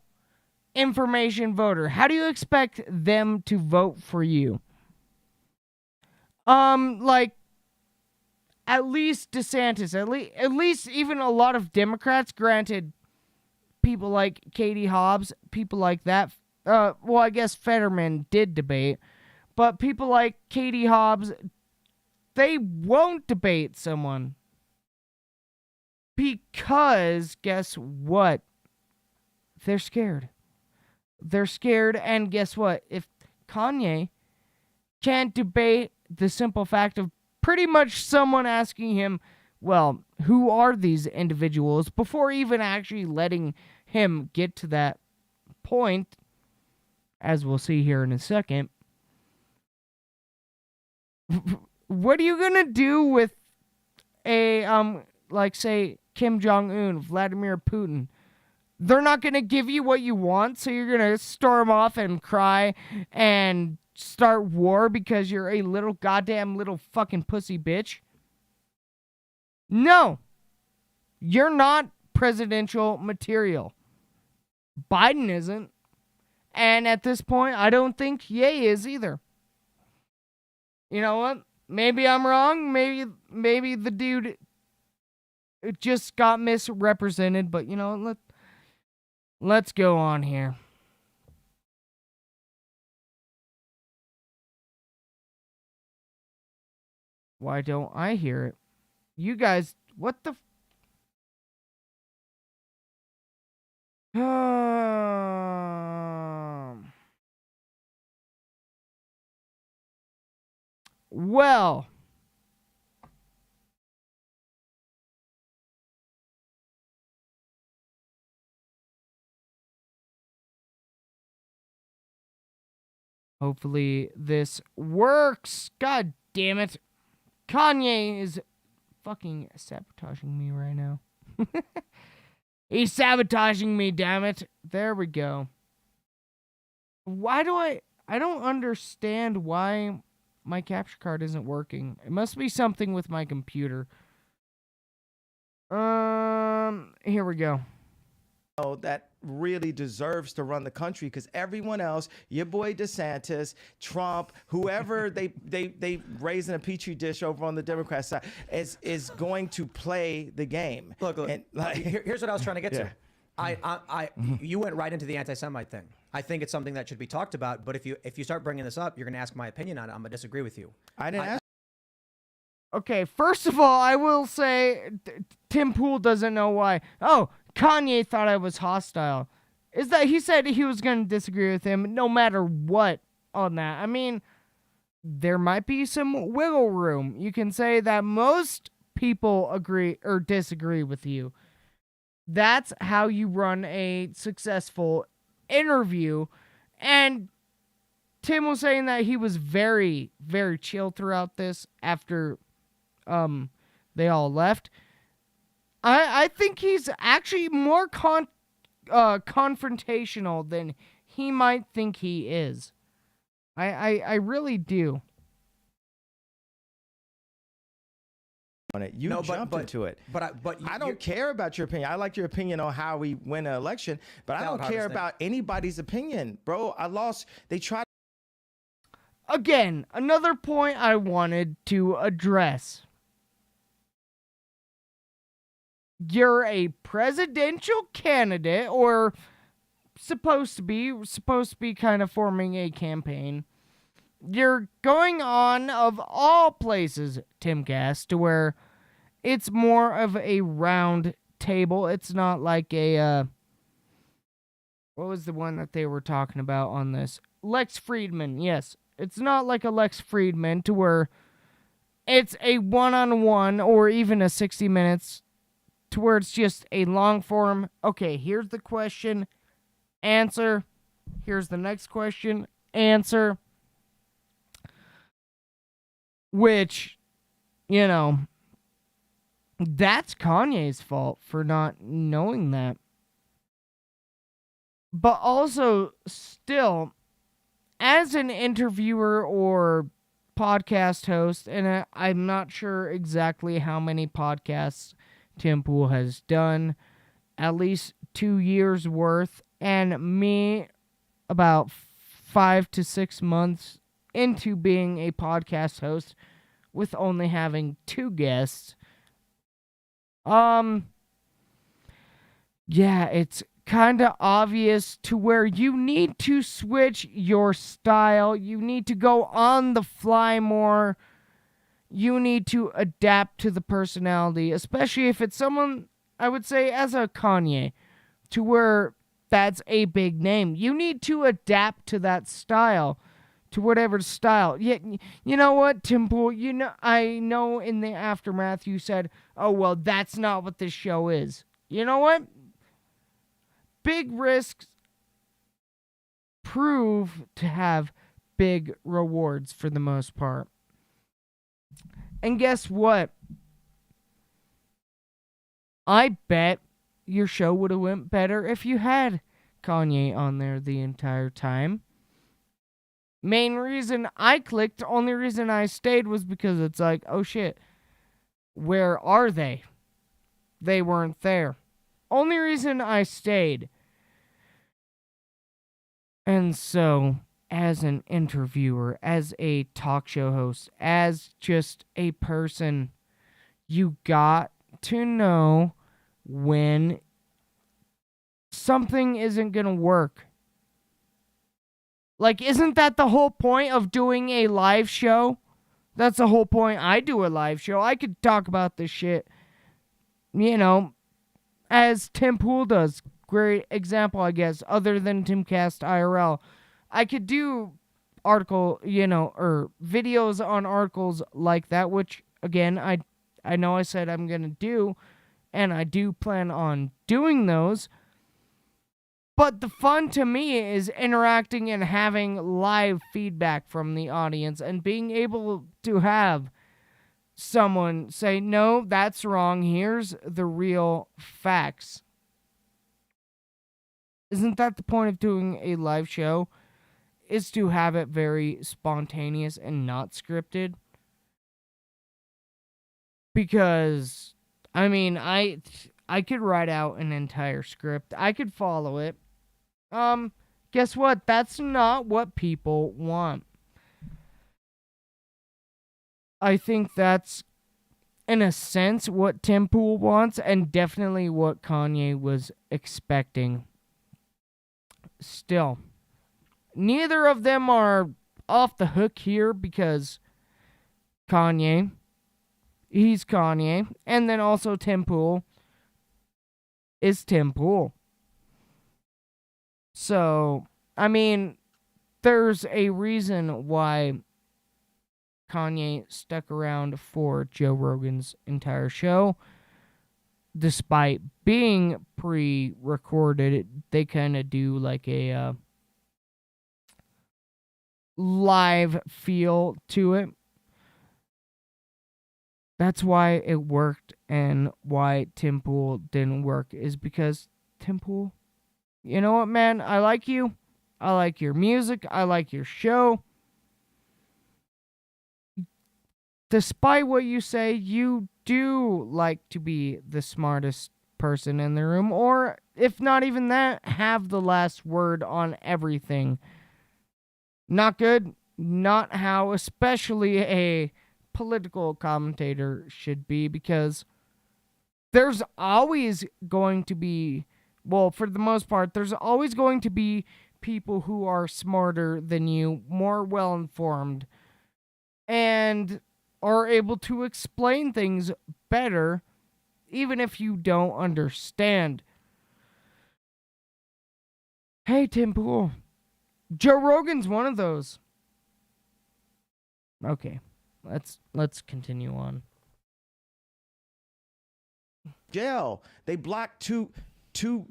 information voter, how do you expect them to vote for you? Like, at least DeSantis, at least even a lot of Democrats, granted, people like Katie Hobbs, people like that, well, I guess Fetterman did debate, but people like Katie Hobbs, they won't debate someone. Because, guess what? They're scared. They're scared, and guess what? If Kanye can't debate the simple fact of pretty much someone asking him, well, who are these individuals, before even actually letting him get to that point, as we'll see here in a second, what are you gonna do with a, like, say, Kim Jong-un, Vladimir Putin? They're not gonna give you what you want, so you're gonna storm off and cry and start war because you're a little goddamn little fucking pussy bitch? No. You're not presidential material. Biden isn't. And at this point, I don't think Ye is either. You know what? Maybe I'm wrong. Maybe the dude just got misrepresented. But, let's go on here. Why don't I hear it? You guys, what the... Well, Hopefully this works. God damn it. Kanye is fucking sabotaging me right now. He's sabotaging me, damn it. There we go. Why do I don't understand why my capture card isn't working. It must be something with my computer. Here we go. That really deserves to run the country, because everyone else, your boy DeSantis, Trump, whoever they raise in a petri dish over on the Democrat side is going to play the game. Look, and, like, here's what I was trying to get yeah. to. You went right into the anti-Semite thing. I think it's something that should be talked about. But if you start bringing this up, you're going to ask my opinion on it. I'm going to disagree with you. I didn't ask. Okay, first of all, I will say Tim Pool doesn't know why. Oh, Kanye thought I was hostile. Is that he said he was going to disagree with him no matter what on that. I mean, there might be some wiggle room. You can say that most people agree or disagree with you. That's how you run a successful interview. And Tim was saying that he was very, very chill throughout this after they all left. I think he's actually more confrontational than he might think he is. I really do. On it. You jumped into it. But I don't care about your opinion. I like your opinion on how we win an election, but I don't care about anybody's opinion, bro. I lost. They tried. Again, another point I wanted to address. You're a presidential candidate, or supposed to be kind of forming a campaign. You're going on, of all places, Timcast, to where it's more of a round table. It's not like a, what was the one that they were talking about on this? Lex Friedman, yes. It's not like a Lex Friedman to where it's a one-on-one or even a 60 minutes to where it's just a long form. Okay, here's the question, answer. Here's the next question, answer. Which, you know, that's Kanye's fault for not knowing that. But also, still, as an interviewer or podcast host, and I'm not sure exactly how many podcasts Tim Pool has done, at least 2 years worth, and me about 5 to 6 months into being a podcast host with only having 2 guests. Yeah, it's kind of obvious to where you need to switch your style. You need to go on the fly more. You need to adapt to the personality, especially if it's someone, I would say, as a Kanye, to where that's a big name. You need to adapt to that style, to whatever style. Yeah, you know what, Tim Pool? You know, I know in the aftermath you said, "Oh well, that's not what this show is." You know what? Big risks prove to have big rewards for the most part. And guess what? I bet your show would have went better if you had Kanye on there the entire time. Main reason I clicked, only reason I stayed was because it's like, oh shit, where are they? They weren't there. Only reason I stayed. And so, as an interviewer, as a talk show host, as just a person, you got to know when something isn't going to work. Like, isn't that the whole point of doing a live show? That's the whole point. I do a live show. I could talk about this shit, you know, as Tim Pool does. Great example, I guess, other than Timcast IRL. I could do article, you know, or videos on articles like that, which, again, I know I said I'm going to do, and I do plan on doing those. But the fun to me is interacting and having live feedback from the audience and being able to have someone say, no, that's wrong. Here's the real facts. Isn't that the point of doing a live show? Is to have it very spontaneous and not scripted? Because, I mean, I could write out an entire script. I could follow it. Guess what? That's not what people want. I think that's, in a sense, what Tim Pool wants, and definitely what Kanye was expecting. Still, neither of them are off the hook here because Kanye, he's Kanye, and then also Tim Pool is Tim Pool. So, I mean, there's a reason why Kanye stuck around for Joe Rogan's entire show. Despite being pre-recorded, they kind of do like a live feel to it. That's why it worked, and why Tim Pool didn't work is because Tim Pool, you know what, man? I like you. I like your music. I like your show. Despite what you say, you do like to be the smartest person in the room, or if not even that, have the last word on everything. Not good, not how especially a political commentator should be, because there's always going to be, well, for the most part, there's always going to be people who are smarter than you, more well-informed, and are able to explain things better, even if you don't understand. Hey, Tim Pool. Joe Rogan's one of those. Okay, let's continue on. Jail. They blocked $2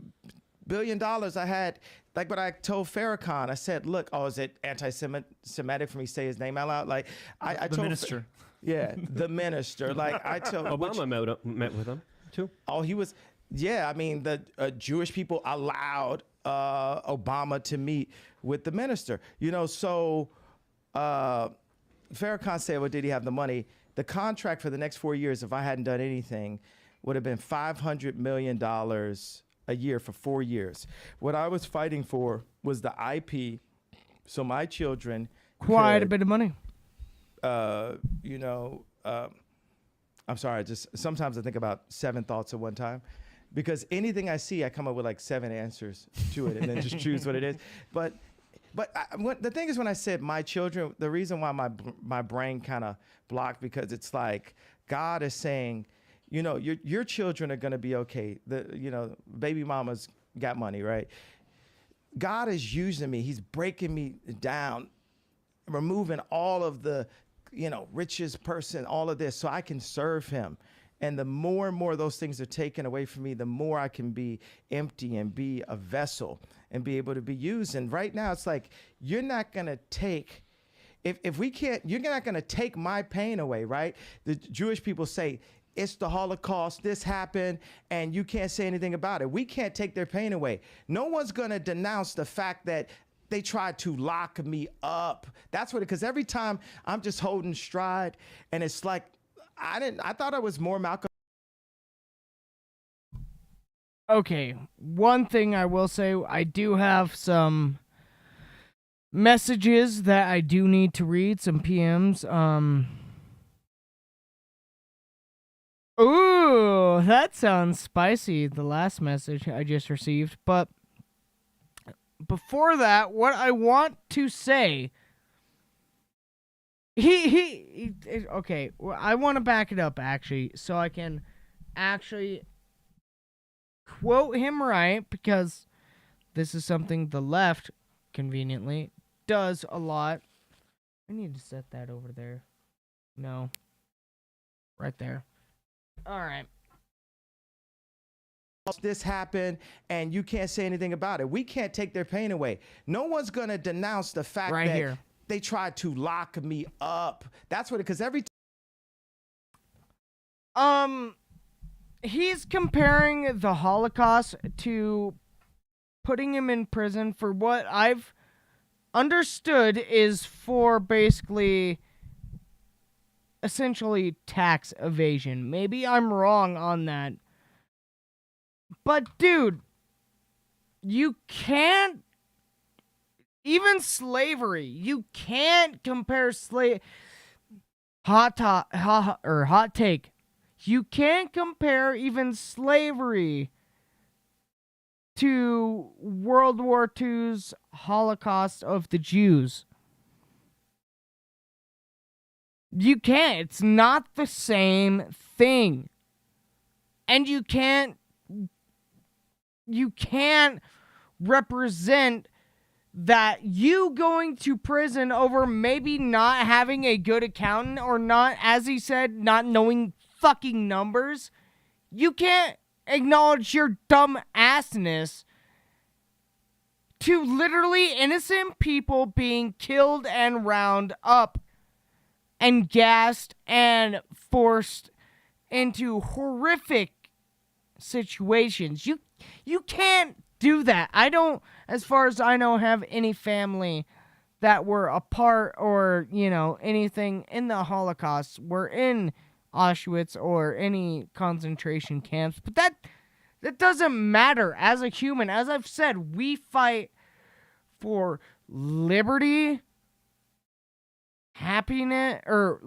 billion I had. Like what I told Farrakhan, I said, look, is it anti-Semitic for me to say his name out loud? Like I the told minister. Yeah, the minister. Like I told Obama met with him too. Oh, he was. Yeah, I mean the Jewish people allowed Obama to meet with the minister. You know, so Farrakhan said, well, did he have the money? The contract for the next 4 years, if I hadn't done anything, would have been $500 million a year for 4 years. What I was fighting for was the IP, so my children Quite a bit of money. You know, I'm sorry, just sometimes I think about 7 thoughts at one time, because anything I see, I come up with like 7 answers to it and then just choose what it is. But the thing is, when I said my children, the reason why my brain kind of blocked, because it's like God is saying, you know, your children are going to be okay. Baby mama's got money, right? God is using me. He's breaking me down, removing all of the, richest person, all of this, so I can serve him. And the more and more those things are taken away from me, the more I can be empty and be a vessel and be able to be used. And right now, it's like, you're not going to take, if we can't, you're not going to take my pain away, right? The Jewish people say, it's the Holocaust, this happened, and you can't say anything about it. We can't take their pain away. No one's going to denounce the fact that they tried to lock me up. That's what, because every time I'm just holding stride, and it's like, I thought I was more Malcolm. Okay, one thing I will say, I do have some messages that I do need to read, some PMs. Ooh, that sounds spicy, the last message I just received. But before that, what I want to say, okay, I want to back it up, actually, so I can actually quote him right, because this is something the left, conveniently, does a lot. I need to set that over there. No. Right there. All right. this happened and you can't say anything about it. We can't take their pain away. No one's going to denounce the fact Right that here. they tried to lock me up. That's what, because every he's comparing the Holocaust to putting him in prison for what I've understood is for basically essentially tax evasion. Maybe I'm wrong on that. But dude, you can't even slavery. You can't compare hot take. You can't compare even slavery to World War II's Holocaust of the Jews. You can't. It's not the same thing. And you can't represent that you going to prison over maybe not having a good accountant or not, as he said, not knowing fucking numbers. You can't acknowledge your dumb assness to literally innocent people being killed and round up and gassed and forced into horrific situations. You can't do that. I don't, as far as I know, have any family that were a part or, anything in the Holocaust were in Auschwitz or any concentration camps. But that doesn't matter. As a human, as I've said, we fight for liberty, happiness, or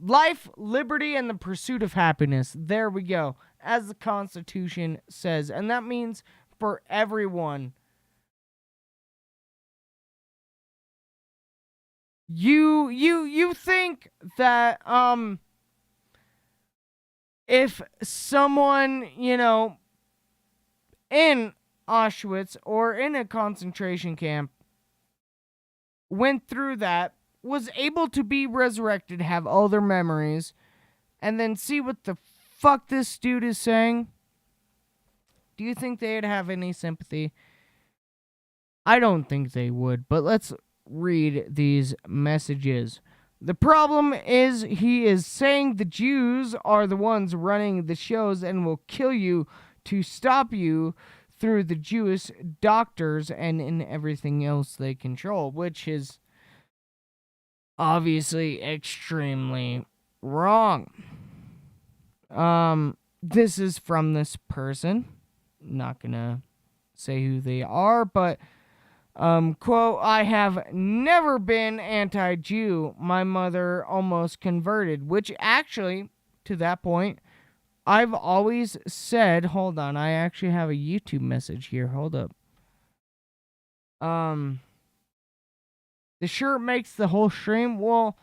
life, liberty, and the pursuit of happiness. There we go. As the Constitution says. And that means for everyone. You think that if someone, in Auschwitz or in a concentration camp went through that, was able to be resurrected, have all their memories, and then see what the fuck this dude is saying, do you think they'd have any sympathy? I don't think they would, but let's read these messages. The problem is he is saying the Jews are the ones running the shows and will kill you to stop you through the Jewish doctors and in everything else they control, which is obviously extremely wrong. This is from this person. Not gonna say who they are, but quote, I have never been anti-Jew. My mother almost converted, which actually, to that point, I've always said, hold on, I actually have a YouTube message here. Hold up. The shirt makes the whole stream. Well,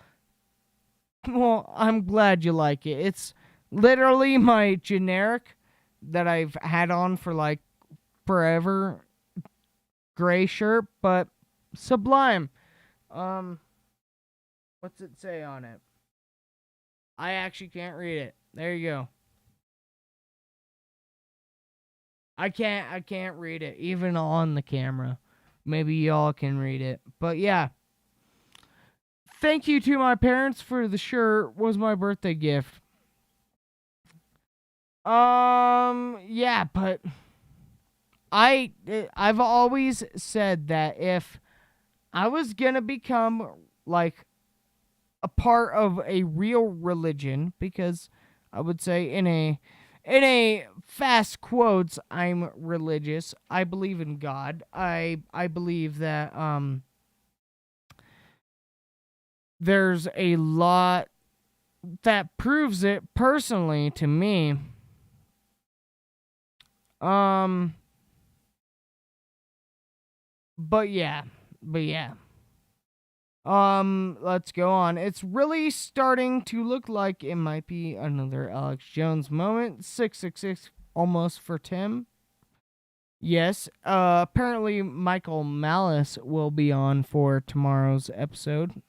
I'm glad you like it. It's literally my generic that I've had on for like forever gray shirt, but sublime. What's it say on it? I actually can't read it. There you go. I can't read it, even on the camera. Maybe y'all can read it. But yeah. Thank you to my parents for the shirt. Was my birthday gift. Yeah, but I've always said that if I was gonna become like a part of a real religion, because I would say in a fast quotes, I'm religious. I believe in God. I believe that there's a lot that proves it personally to me. But yeah. Let's go on. It's really starting to look like it might be another Alex Jones moment. 666 almost for Tim. Yes, apparently Michael Malice will be on for tomorrow's episode.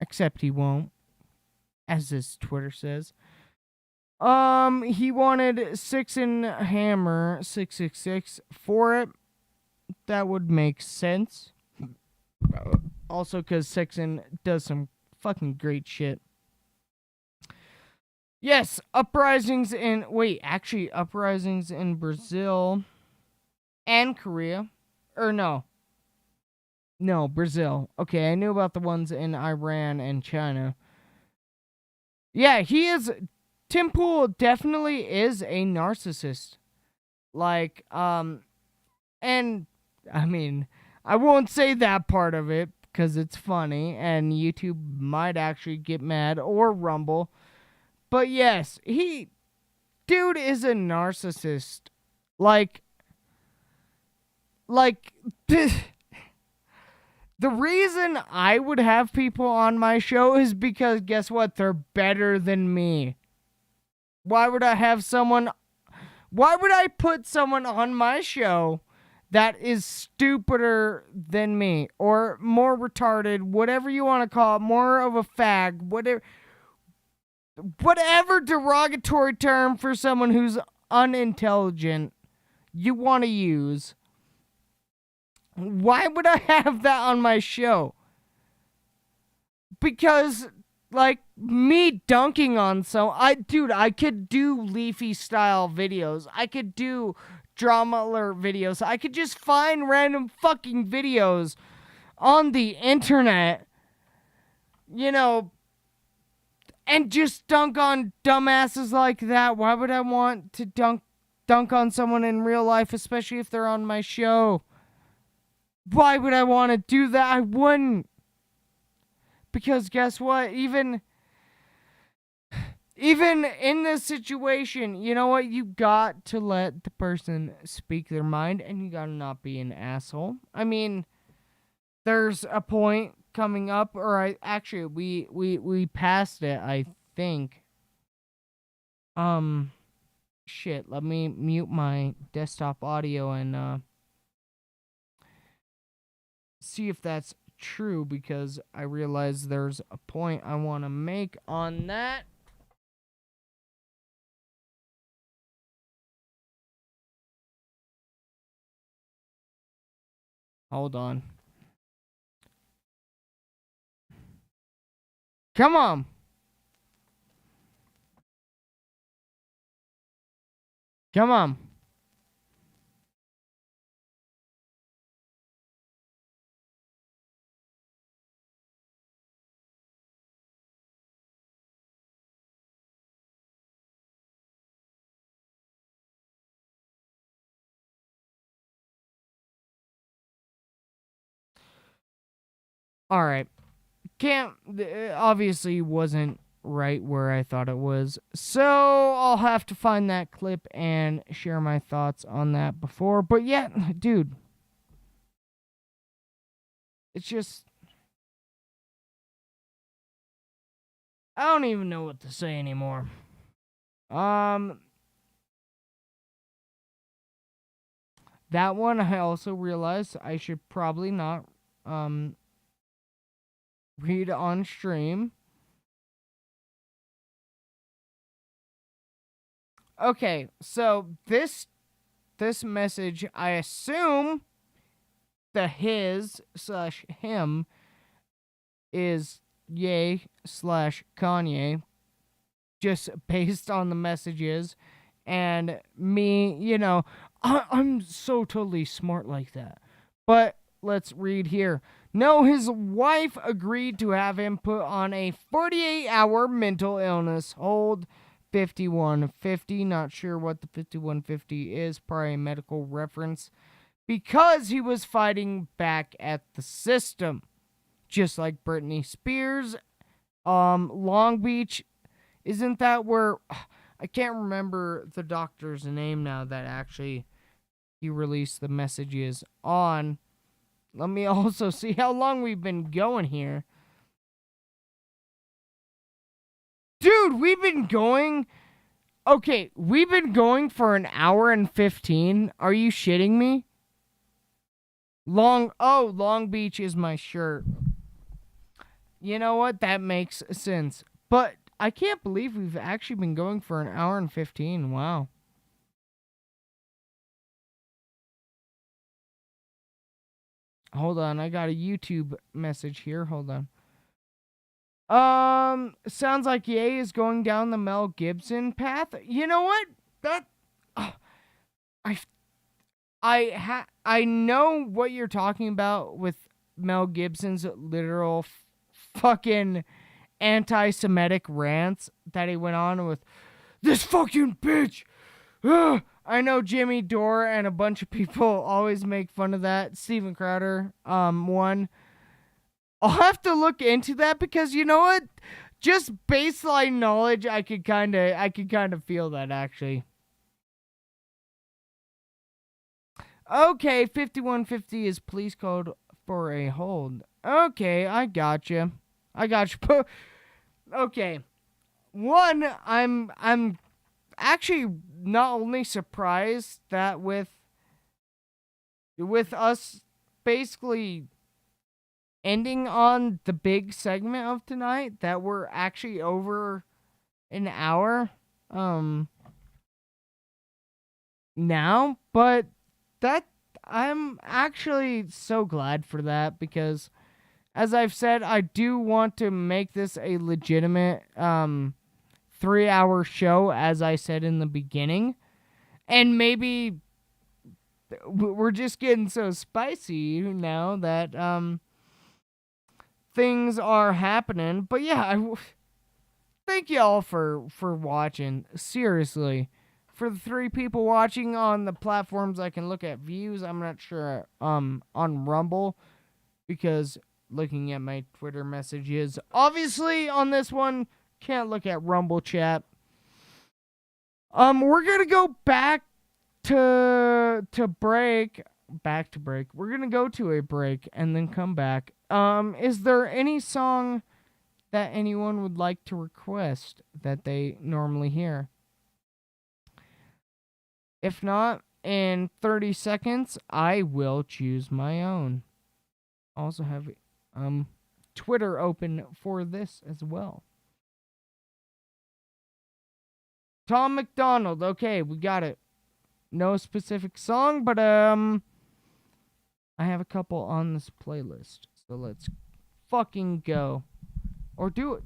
Except he won't, as his Twitter says. He wanted Six and Hammer 666 for it. That would make sense. Also, because Sixon does some fucking great shit. Yes, uprisings in Brazil and Korea. Or no, Brazil. Okay, I knew about the ones in Iran and China. Yeah, Tim Pool definitely is a narcissist. Like, and, I mean, I won't say that part of it, because it's funny, and YouTube might actually get mad, or Rumble. But yes, dude is a narcissist. Like, the reason I would have people on my show is because, guess what? They're better than me. Why would I put someone on my show that is stupider than me, or more retarded, whatever you want to call it, more of a fag, whatever derogatory term for someone who's unintelligent you want to use? Why would I have that on my show? Because, like, me dunking on I could do Leafy style videos. I could do drama alert videos. I could just find random fucking videos on the internet, and just dunk on dumbasses like that. Why would I want to dunk on someone in real life, especially if they're on my show? Why would I want to do that? I wouldn't. Because guess what? Even in this situation, you know what? You got to let the person speak their mind, and you gotta not be an asshole. I mean, there's a point coming up, or we passed it, I think. Shit, let me mute my desktop audio and see if that's true, because I realize there's a point I want to make on that. Hold on. Come on. Come on. All right. Obviously wasn't right where I thought it was. So I'll have to find that clip and share my thoughts on that before. But yeah, dude. It's just, I don't even know what to say anymore. That one I also realized I should probably not read on stream. Okay, so this message, I assume the his/him is Ye/Kanye, just based on the messages, and me, I'm so totally smart like that. But let's read here. No, his wife agreed to have him put on a 48-hour mental illness hold. 5150, not sure what the 5150 is, probably a medical reference, because he was fighting back at the system, just like Britney Spears. Long Beach, isn't that where, I can't remember the doctor's name now that actually he released the messages on. Let me also see how long we've been going here. Dude, we've been going for an hour and 15. Are you shitting me? Long Beach is my shirt. You know what? That makes sense. But I can't believe we've actually been going for an hour and 15. Wow. Hold on, I got a YouTube message here. Hold on. Sounds like Ye is going down the Mel Gibson path. You know what? I know what you're talking about with Mel Gibson's literal fucking anti-Semitic rants that he went on with this fucking bitch. Ugh. I know Jimmy Dore and a bunch of people always make fun of that. Steven Crowder, one. I'll have to look into that because you know what? Just baseline knowledge, I could kind of feel that actually. Okay, 5150 is police code for a hold. Okay, I gotcha. Okay. One, I'm actually not only surprised that with us basically ending on the big segment of tonight that we're actually over an hour now, but that I'm actually so glad for that because as I've said, I do want to make this a legitimate 3-hour show, as I said in the beginning. And maybe we're just getting so spicy now that things are happening. But yeah, thank y'all for watching. Seriously. For the 3 people watching on the platforms I can look at views, I'm not sure on Rumble because looking at my Twitter messages, obviously on this one can't look at Rumble chat. We're gonna go back to break. We're gonna go to a break and then come back. Is there any song that anyone would like to request that they normally hear? If not, in 30 seconds, I will choose my own. Also have Twitter open for this as well. Tom McDonald. Okay, we got it. No specific song, but I have a couple on this playlist. So let's fucking go. Or do it.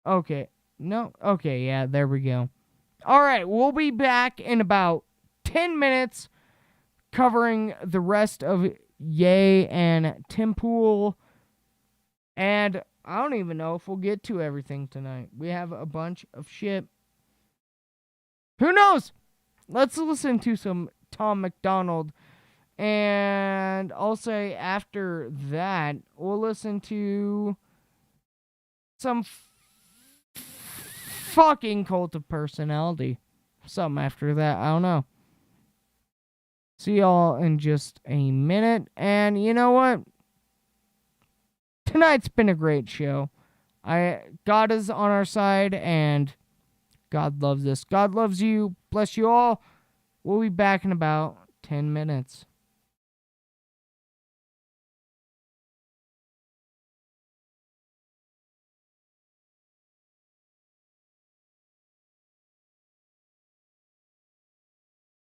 Okay. No. Okay, yeah, there we go. All right, we'll be back in about 10 minutes covering the rest of Ye and Tim Pool. And I don't even know if we'll get to everything tonight. We have a bunch of shit. Who knows? Let's listen to some Tom McDonald. And I'll say after that, we'll listen to some fucking Cult of Personality. Something after that, I don't know. See y'all in just a minute. And you know what? Tonight's been a great show. God is on our side, and God loves us. God loves you. Bless you all. We'll be back in about 10 minutes.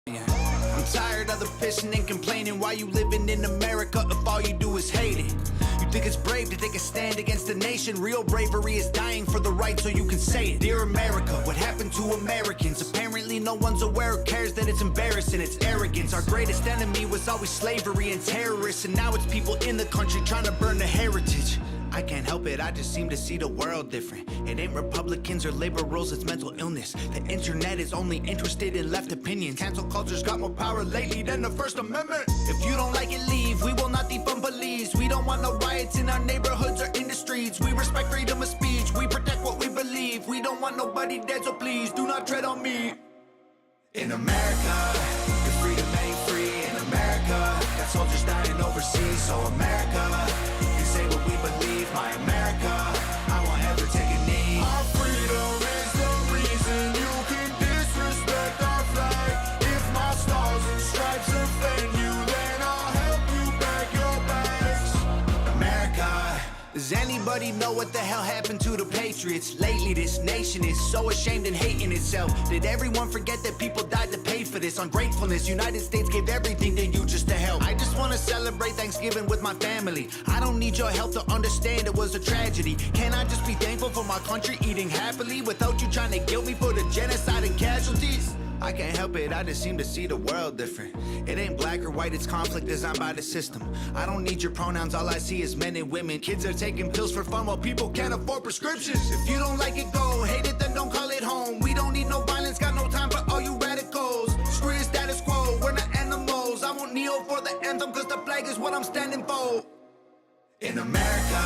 I'm tired of the pissing and complaining. Why you living in America if all you do is hate it? You think it's brave to take a stand against the nation? Real bravery is dying for the right so you can say it. Dear America, what happened to Americans? Apparently no one's aware or cares that it's embarrassing. It's arrogance. Our greatest enemy was always slavery and terrorists, and now it's people in the country trying to burn the heritage. I can't help it, I just seem to see the world different. It ain't Republicans or liberals, it's mental illness. The internet is only interested in left opinions. Cancel culture's got more power lately than the First Amendment. If you don't like it, leave. We will not defund police. We don't want no riots in our neighborhoods or in the streets. We respect freedom of speech. We protect what we believe. We don't want nobody dead, so please do not tread on me. In America, your freedom ain't free. In America, got soldiers dying overseas. So America, you say what we believe. My America, I won't ever take a knee. Our freedom is the reason you can disrespect our flag. If my stars and stripes offend you, then I'll help you pack your bags. America, does anybody really know what the hell happened to the patriots. Lately this nation is so ashamed and hating itself. Did everyone forget that people died to pay for this? Ungratefulness, United States gave everything to you just to help. I just want to celebrate Thanksgiving with my family. I don't need your help to understand it was a tragedy. Can I just be thankful for my country eating happily without you trying to guilt me for the genocide and casualties? I can't help it, I just seem to see the world different. It ain't black or white, it's conflict designed by the system. I don't need your pronouns, all I see is men and women. Kids are taking pills for fun while people can't afford prescriptions. If you don't like it, go. Hate it, then don't call it home. We don't need no violence, got no time for all you radicals. Screw your status quo, we're not animals. I won't kneel for the anthem, cause the flag is what I'm standing for. In America,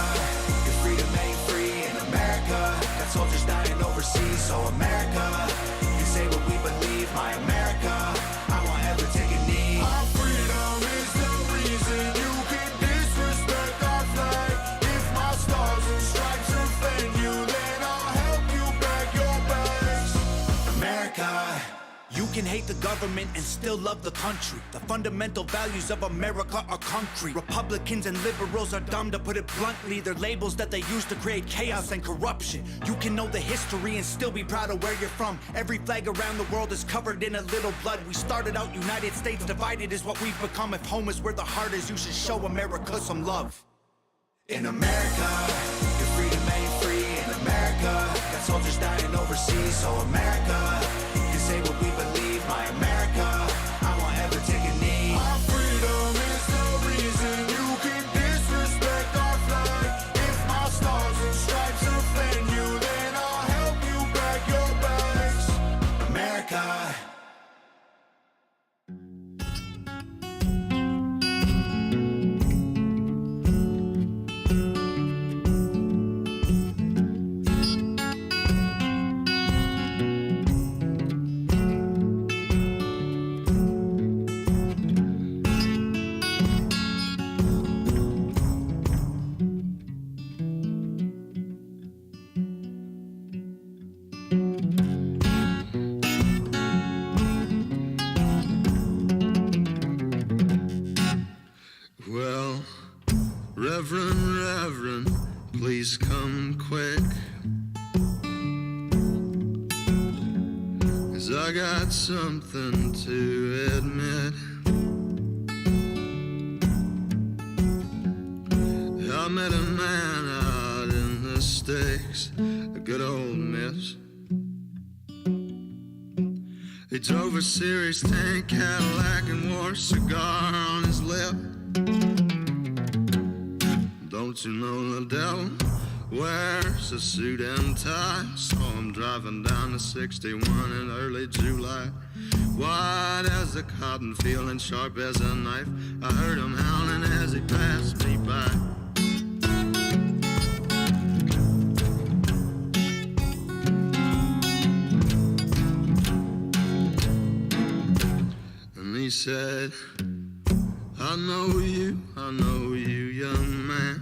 your freedom ain't free. In America, got soldiers dying overseas. So America, you say what we believe. My America, I won't ever take a knee. Our freedom is the reason you can disrespect our flag. If my stars and stripes offend you, then I'll help you back your bags. America, you can hate the government and still love the country. The fundamental values of America are concrete. Republicans and liberals are dumb, to put it bluntly. They're labels that they use to create chaos and corruption. You can know the history and still be proud of where you're from. Every flag around the world is covered in a little blood. We started out United States, divided is what we've become. If home is where the heart is, you should show America some love. In America, your freedom ain't free. In America, got soldiers dying overseas. So America, you say what we believe. My America, I won't ever take a knee. Our freedom is the reason you can disrespect our flag. If my stars and stripes offend you, then I'll help you back your bags. America. Well, Reverend, please come quick, 'cause I got something to admit. I met a man out in the sticks, a good old miss. He drove a Series 10 Cadillac and wore a cigar on his lip. Don't you know the devil wears a suit and tie? Saw him driving down the 61 in early July. White as a cotton field and sharp as a knife. I heard him howling as he passed me by. And he said, I know you, young man.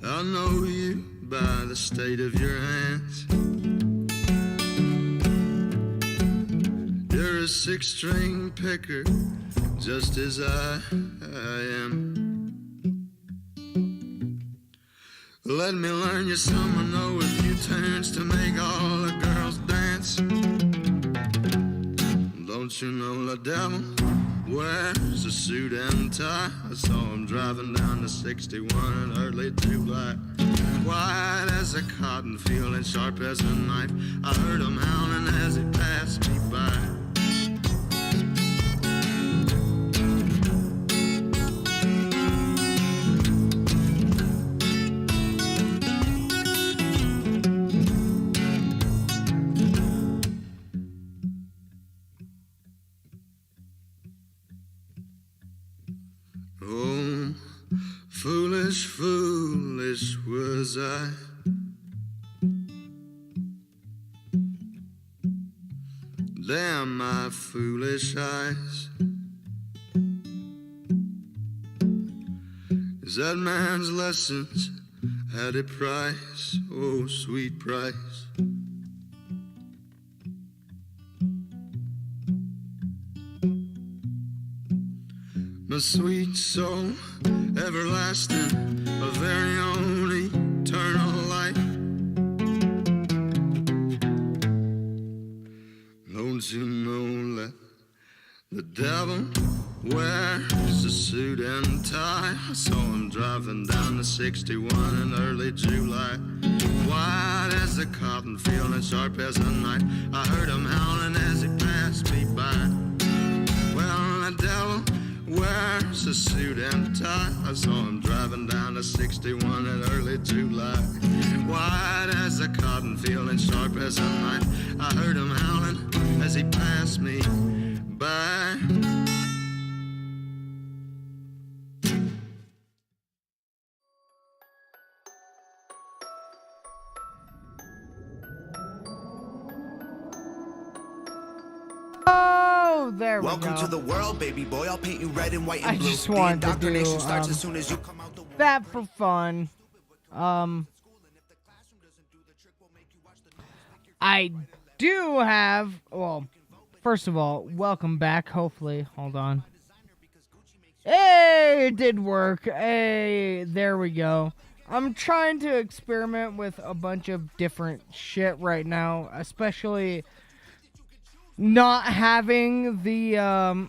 I know you by the state of your hands. You're a six-string picker, just as I am. Let me learn you some, I know a few turns to make all the girls dance. Don't you know the devil wears a suit and tie? I saw him driving down the 61 in early July. White as a cotton field and sharp as a knife. I heard him howling as he passed me by. Oh, foolish, foolish was I. Damn my foolish eyes. Is that man's lessons at a price? Oh, sweet price. my sweet soul, everlasting, a very own eternal light. Don't you know that the devil wears a suit and tie? I saw him driving down the 61 in early July. White as a cotton field and sharp as a knife. I heard him howling as he passed me by. Well, the devil wears a suit and tie. I saw him driving down the 61 in early July. White as a cotton field and sharp as a knife. I heard him howling as he passed me by. Oh, there we Welcome go. to the world, baby boy. I'll paint you red and white and I blue. just The wanted to indoctrination do starts as soon as you come out the that for fun. I do have, well, first of all, welcome back, hopefully. Hold on. Hey, it did work. Hey, there we go. I'm trying to experiment with a bunch of different shit right now, especially not having the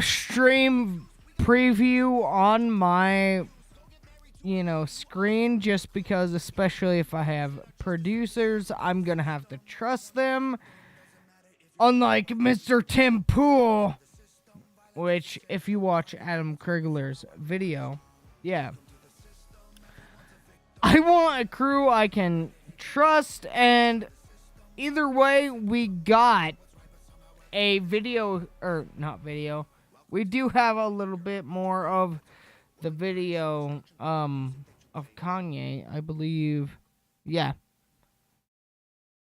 stream preview on my screen, just because, especially if I have producers, I'm gonna have to trust them, unlike Mr. Tim Pool, which, if you watch Adam Krigler's video, yeah, I want a crew I can trust. And either way, we got a video, or not video, we do have a little bit more of the video of Kanye, I believe. Yeah.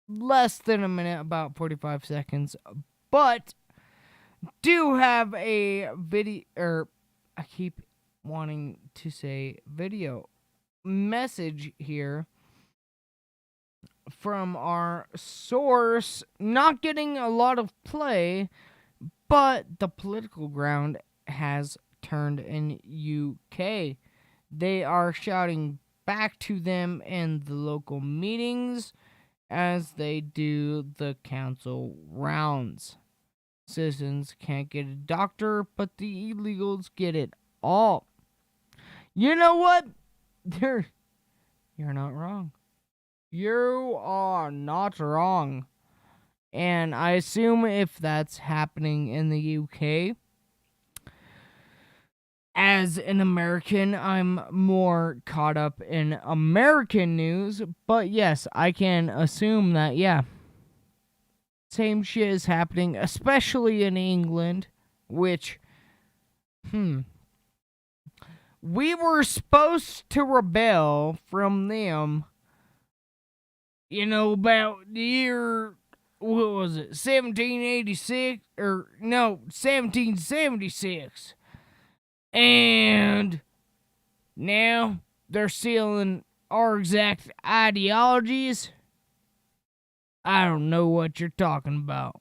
Less than a minute, about 45 seconds. But do have a video, or I keep wanting to say video message here from our source, not getting a lot of play, but the political ground has turned in UK. They are shouting back to them in the local meetings as they do the council rounds. Citizens can't get a doctor, but the illegals get it all. You know what? You're not wrong. You are not wrong. And I assume if that's happening in the UK, as an American, I'm more caught up in American news. But yes, I can assume that, yeah, same shit is happening, especially in England, which, we were supposed to rebel from them, about the year, what was it, 1786, or no, 1776. And now they're stealing our exact ideologies. I don't know what you're talking about.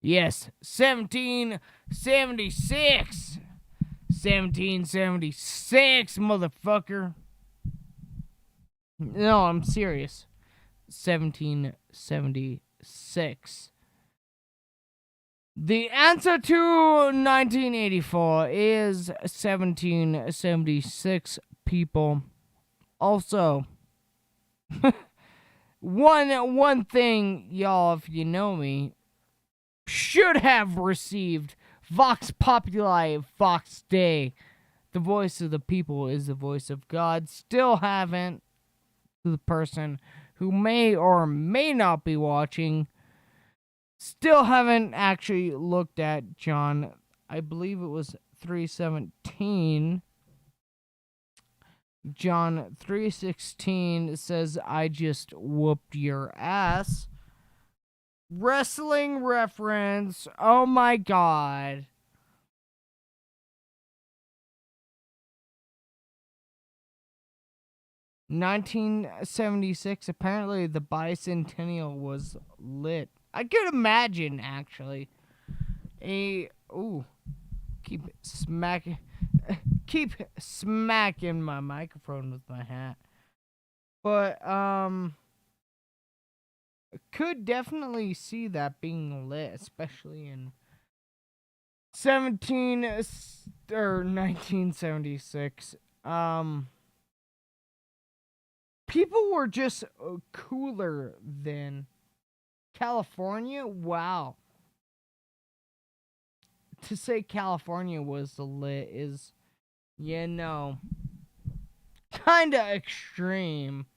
Yes, 1776. 1776, motherfucker. No, I'm serious. 1776. The answer to 1984 is 1776, people. Also, one thing, y'all, if you know me, should have received Vox Populi, Vox Dei. The voice of the people is the voice of God. Still haven't, to the person who may or may not be watching, still haven't actually looked at John, I believe it was 3:17. John 3:16 says, I just whooped your ass. Wrestling reference. Oh my god. (1976), apparently the bicentennial was lit. I could imagine, actually. keep smacking my microphone with my hat. But could definitely see that being lit, especially in 1976. People were just cooler then. California, wow. To say California was lit is, kinda extreme.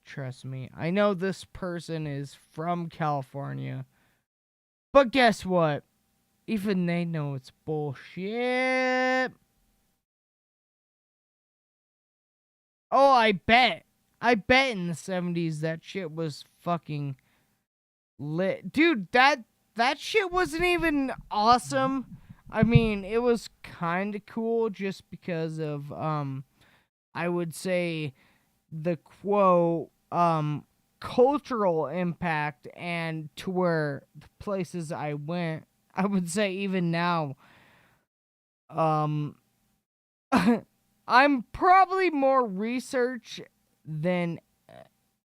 Trust me. I know this person is from California. But guess what? Even they know it's bullshit. Oh, I bet in the 70s that shit was fucking lit. Dude, that shit wasn't even awesome. I mean, it was kind of cool just because of, I would say, the quote, cultural impact, and to where the places I went, I would say even now, I'm probably more research than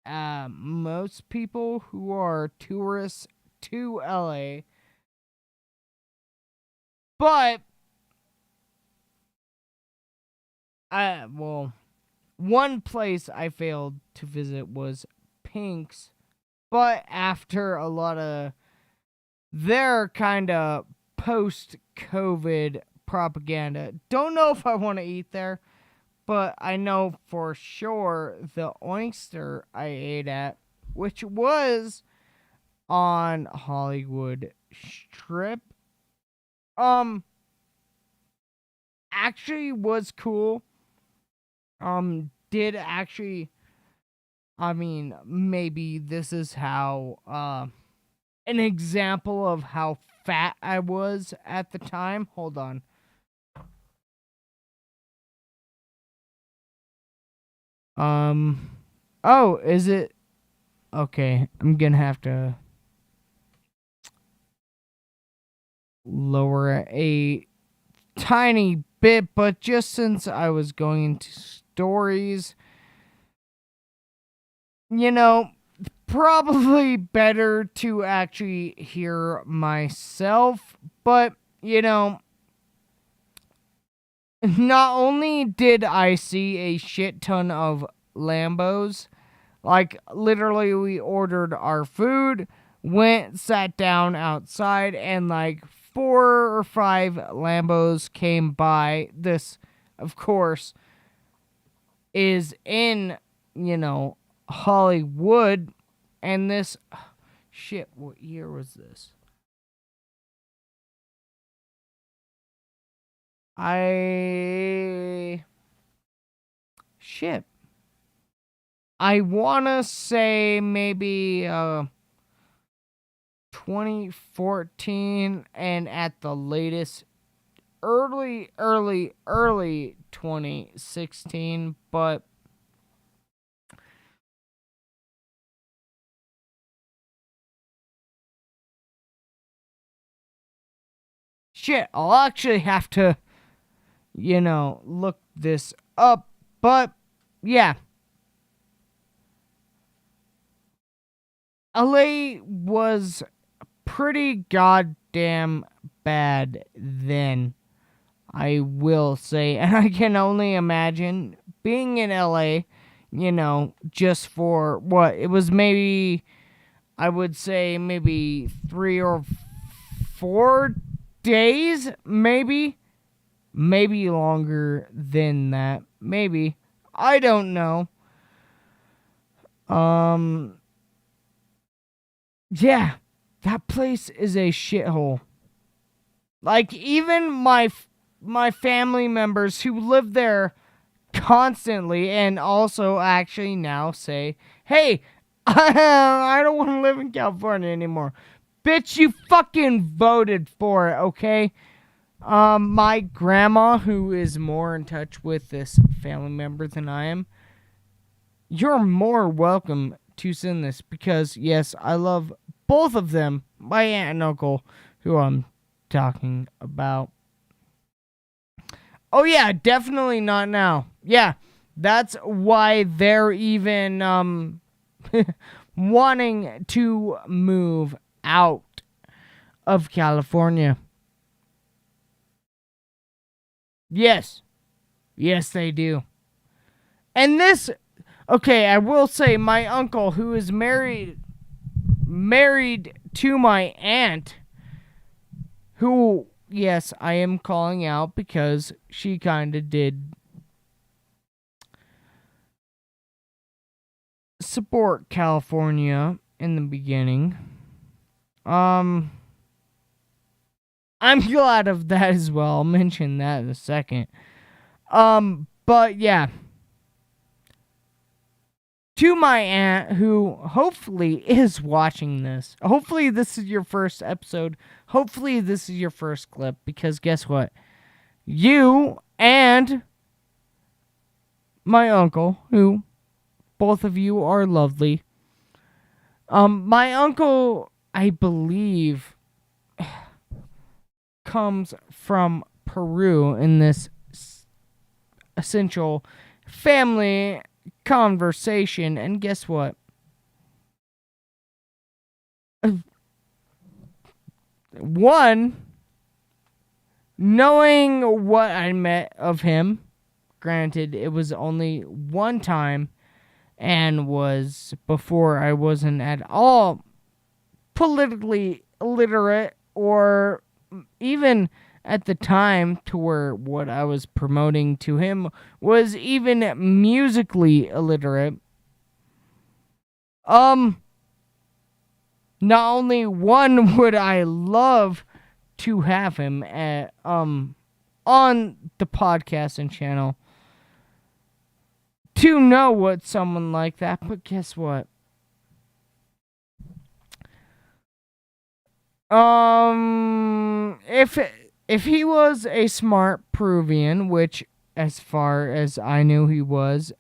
most people who are tourists to LA. But one place I failed to visit was Pink's, but after a lot of their kind of post-COVID propaganda, don't know if I want to eat there, but I know for sure the oyster I ate at, which was on Hollywood Strip, actually was cool. Did actually, I mean, maybe this is how, an example of how fat I was at the time. Hold on. Oh, is it? Okay, I'm gonna have to lower a tiny bit, but just since I was going into stories, probably better to actually hear myself, but, not only did I see a shit ton of Lambos, like, literally we ordered our food, went, sat down outside, and, like, 4 or 5 Lambos came by. This, of course, is in, Hollywood, and this, shit, what year was this? I wanna say maybe 2014, and at the latest early 2016, but shit, I'll actually have to, look this up, but yeah. LA was pretty goddamn bad then, I will say. And I can only imagine being in LA, just for what? It was maybe, I would say maybe 3 or 4 days, maybe longer than that. Maybe. I don't know. Yeah, that place is a shithole. Like, even my family members who live there constantly, and also actually now say, hey, I don't want to live in California anymore. Bitch, you fucking voted for it, okay? My grandma, who is more in touch with this family member than I am, you're more welcome to send this, because yes, I love both of them, my aunt and uncle, who talking about. Oh yeah, definitely not now. Yeah, that's why they're even wanting to move out of California. Yes. Yes, they do. And this, okay, I will say my uncle, who is married to my aunt, who, yes, I am calling out because she kind of did support California in the beginning. I'm glad of that as well. I'll mention that in a second. But yeah. To my aunt, who hopefully is watching this. Hopefully this is your first episode. Hopefully this is your first clip, because guess what? You and my uncle, who both of you are lovely. My uncle, I believe, comes from Peru in this essential family conversation, and guess what? One, knowing what I met of him, granted it was only one time and was before I wasn't at all politically illiterate, or even at the time to where what I was promoting to him was even musically illiterate. Not only one would I love to have him at, on the podcast and channel to know what someone like that, but guess what? If he was a smart Peruvian, which as far as I knew he was,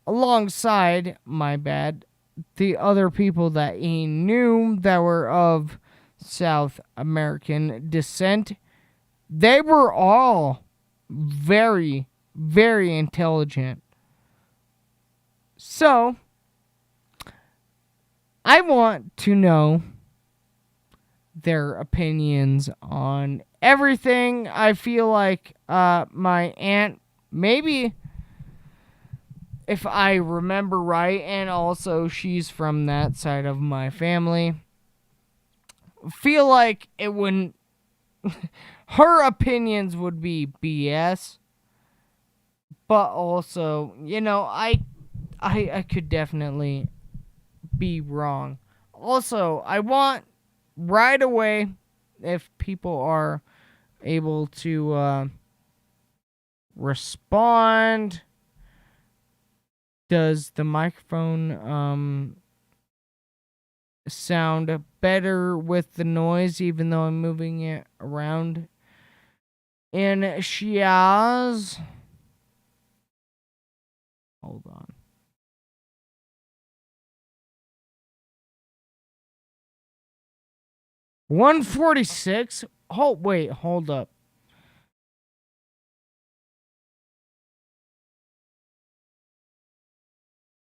alongside, my bad, the other people that he knew that were of South American descent, they were all very, very intelligent. So, I want to know their opinions on everything. I feel like my aunt, maybe, if I remember right, and also she's from that side of my family, feel like it wouldn't, her opinions would be BS, but also, you know, I could definitely be wrong. Also, I want right away, if people are able to respond, does the microphone sound better with the noise, even though I'm moving it around in Shiaz? Hold on. $146? Oh, wait, hold up.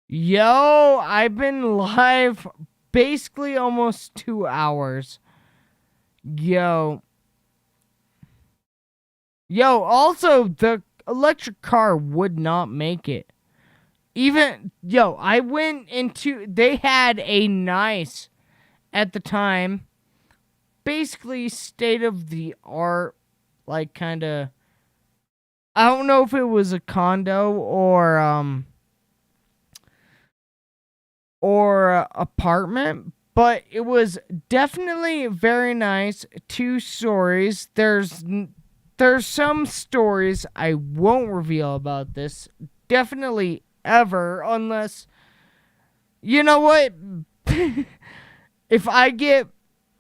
Yo, I've been live basically almost 2 hours. Yo, also, the electric car would not make it. I went into, they had a nice, at the time, basically state-of-the-art, like, kind of, I don't know if it was a condo or apartment, but it was definitely very nice. 2 stories. There's some stories I won't reveal about this, definitely ever, unless, you know what, if I get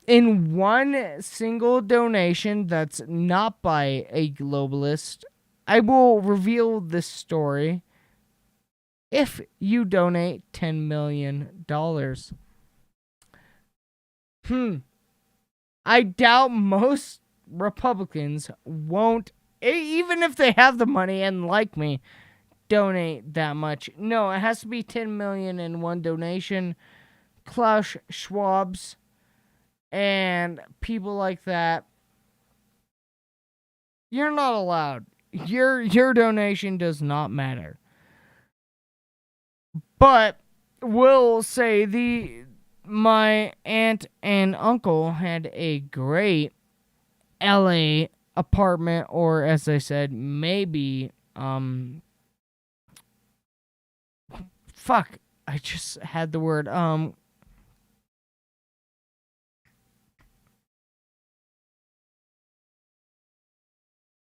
in one single donation that's not by a globalist, I will reveal this story if you donate $10 million. I doubt most Republicans won't, even if they have the money and like me, donate that much. No, it has to be 10 million in one donation. Klaus Schwab's and people like that. You're not allowed. Your donation does not matter. But we'll say my aunt and uncle had a great LA apartment, or as I said, maybe fuck, I just had the word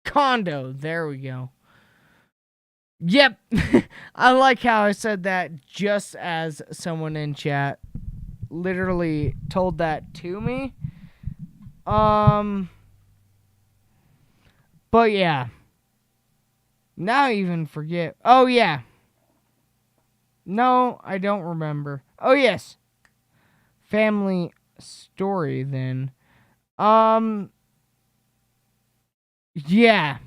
condo. There we go. Yep. I like how I said that just as someone in chat literally told that to me. But yeah. Now I even forget. Oh yeah. No, I don't remember. Oh yes. Family story then. Yeah.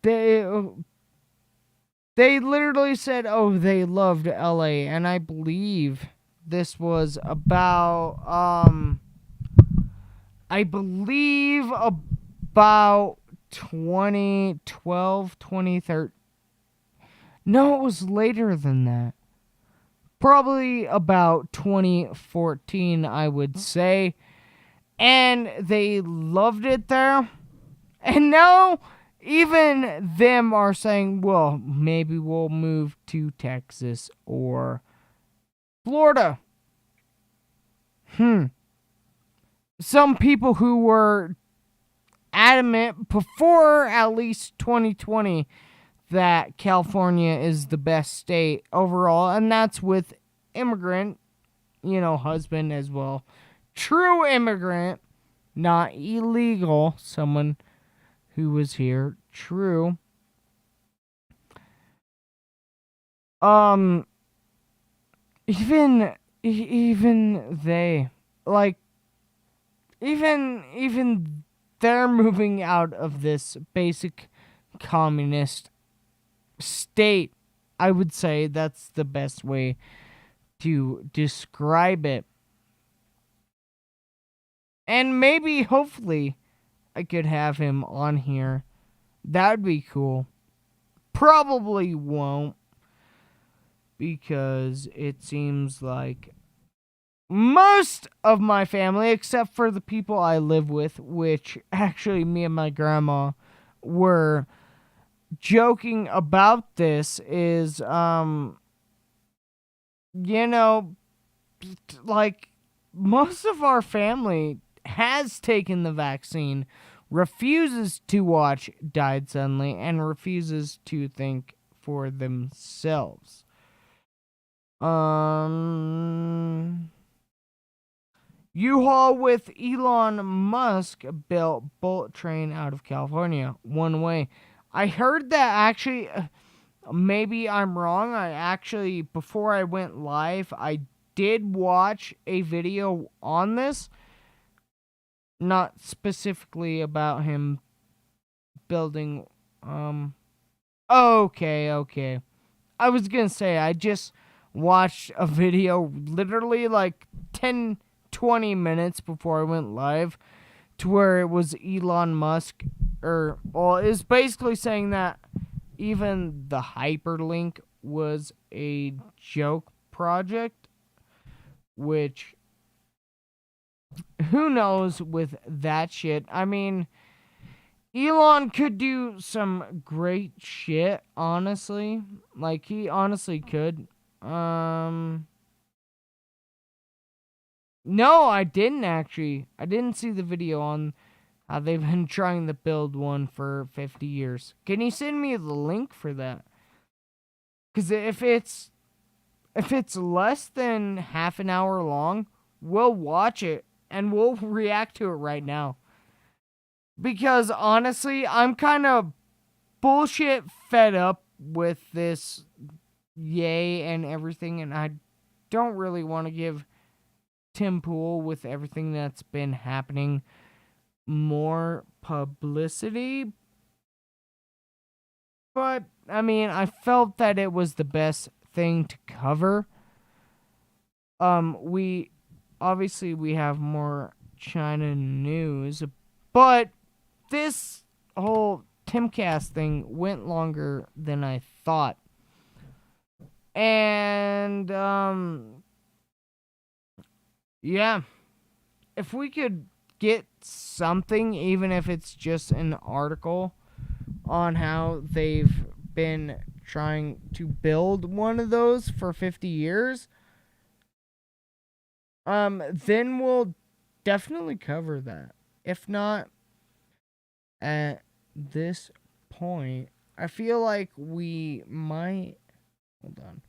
They literally said, oh, they loved LA, and I believe this was about I believe about 2012, 2013. No, it was later than that. Probably about 2014, I would say. And they loved it there. And now, even them are saying, well, maybe we'll move to Texas or Florida. Some people who were adamant before at least 2020 that California is the best state overall, and that's with immigrant, husband as well. True immigrant, not illegal, someone who was here. True. Even they, like, even they're moving out of this basic communist state. I would say that's the best way to describe it. And maybe, hopefully, I could have him on here. That would be cool. Probably won't, because it seems like most of my family, except for the people I live with, which actually me and my grandma were joking about this, is, like, most of our family has taken the vaccine, refuses to watch Died Suddenly, and refuses to think for themselves. U-Haul with Elon Musk built bullet train out of California, one way. I heard that actually, maybe I'm wrong. Before I went live, I did watch a video on this. Not specifically about him building, okay. I was gonna say, I just watched a video literally like 10, 20 minutes before I went live, to where it was Elon Musk, it's basically saying that even the hyperlink was a joke project, which, who knows with that shit. I mean, Elon could do some great shit, honestly. Like, he honestly could. No, I didn't actually. I didn't see the video on how they've been trying to build one for 50 years. Can you send me the link for that? Because if it's less than half an hour long, we'll watch it and we'll react to it right now. Because honestly, I'm kind of bullshit fed up with this yay and everything, and I don't really want to give Tim Pool with everything that's been happening, more publicity. But, I mean, I felt that it was the best thing to cover. We have more China news, but this whole Timcast thing went longer than I thought. And, yeah. If we could get something, even if it's just an article, on how they've been trying to build one of those for 50 years, then we'll definitely cover that. If not, at this point, I feel like we might... Hold on.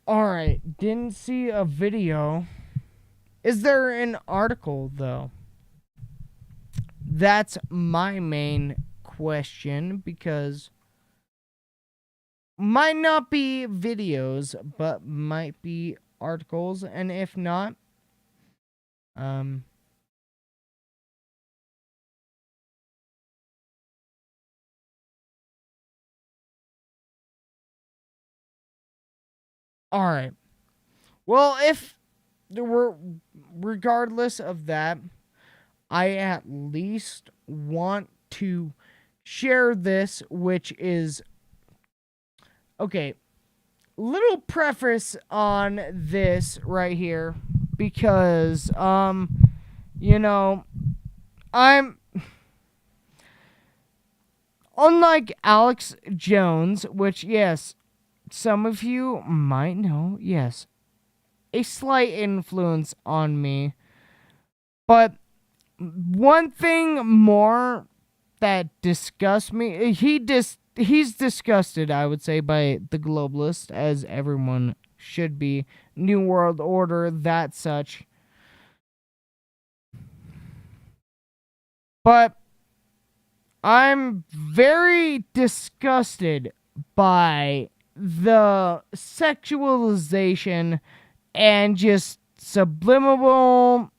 Alright, didn't see a video. Is there an article, though? That's my main question, because might not be videos, but might be articles, and if not, alright. Well, if there were, regardless of that, I at least want to share this, which is, okay, little preface on this right here, because, you know, I'm, unlike Alex Jones, which, yes, some of you might know, yes, a slight influence on me. But one thing more that disgusts me, he's disgusted, I would say, by the globalist, as everyone should be. New World Order, that such. But I'm very disgusted by the sexualization and just subliminal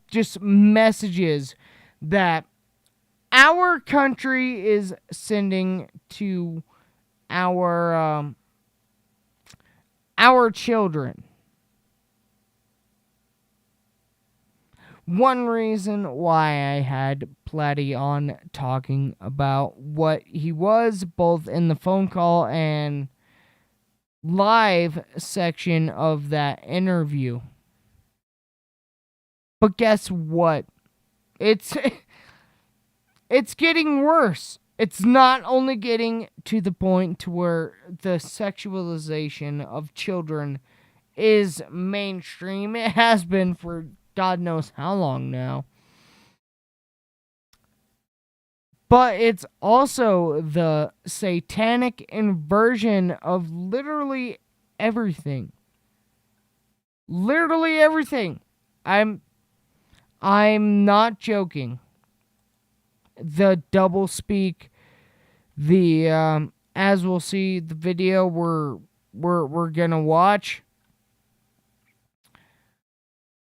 just messages that our country is sending to our children. One reason why I had Platty on talking about what he was, both in the phone call and live section of that interview. But guess what? It's getting worse. It's not only getting to the point to where the sexualization of children is mainstream. It has been for God knows how long now. But it's also the satanic inversion of literally everything. Literally everything. I'm not joking. The double speak, the as we'll see the video we're gonna watch.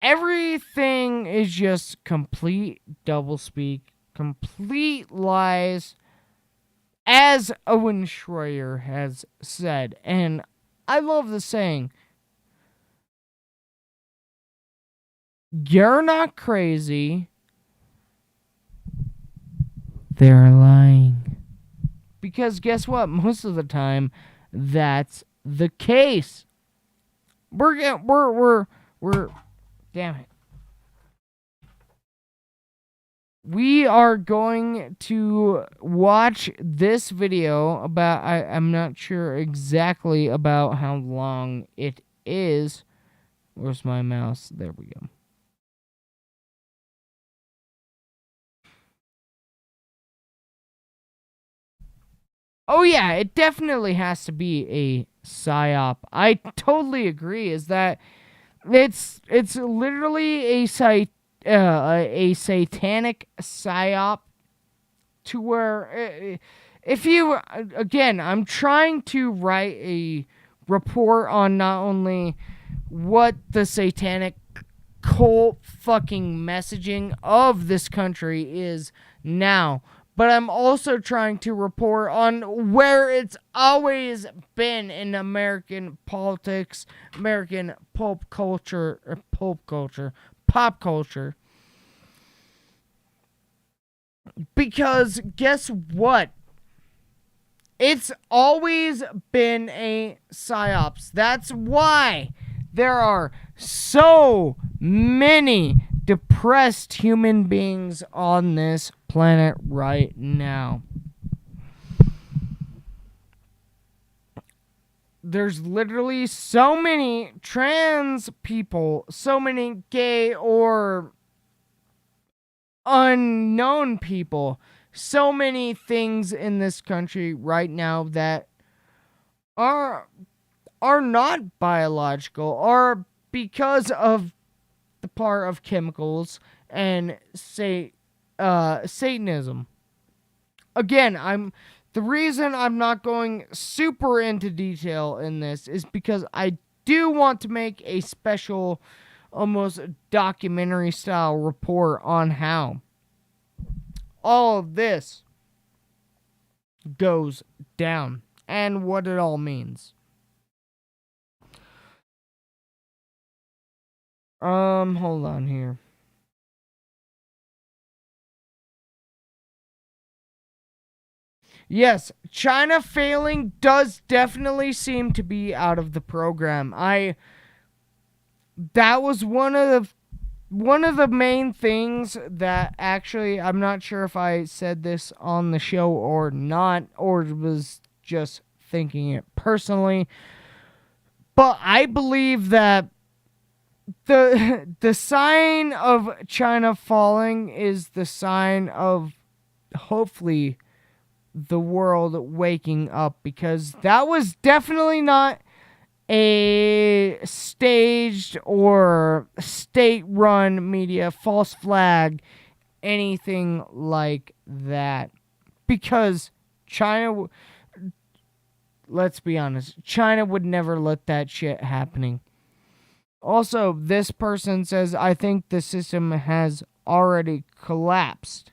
Everything is just complete doublespeak, complete lies, as Owen Schroyer has said. And I love the saying, you're not crazy, they're lying. Because guess what? Most of the time, that's the case. We're damn it. We are going to watch this video about, I'm not sure exactly about how long it is. Where's my mouse? There we go. Oh yeah, it definitely has to be a psyop. I totally agree. Is that it's literally a satanic psyop to where if you again, I'm trying to write a report on not only what the satanic cult fucking messaging of this country is now, but I'm also trying to report on where it's always been in American politics, American pop culture, pop culture. Because guess what? It's always been a psyops. That's why there are so many depressed human beings on this planet right now. There's literally so many trans people, so many gay or unknown people, so many things in this country right now that are not biological, or because of the part of chemicals and Satanism. Again, the reason I'm not going super into detail in this is because I do want to make a special, almost documentary style report on how all of this goes down and what it all means. Hold on here. Yes, China failing does definitely seem to be out of the program. That was one of the main things that actually, I'm not sure if I said this on the show or not, or was just thinking it personally, but I believe that the sign of China falling is the sign of hopefully the world waking up, because that was definitely not a staged or state-run media false flag, anything like that. Because China, let's be honest, China would never let that shit happening. Also, this person says, I think the system has already collapsed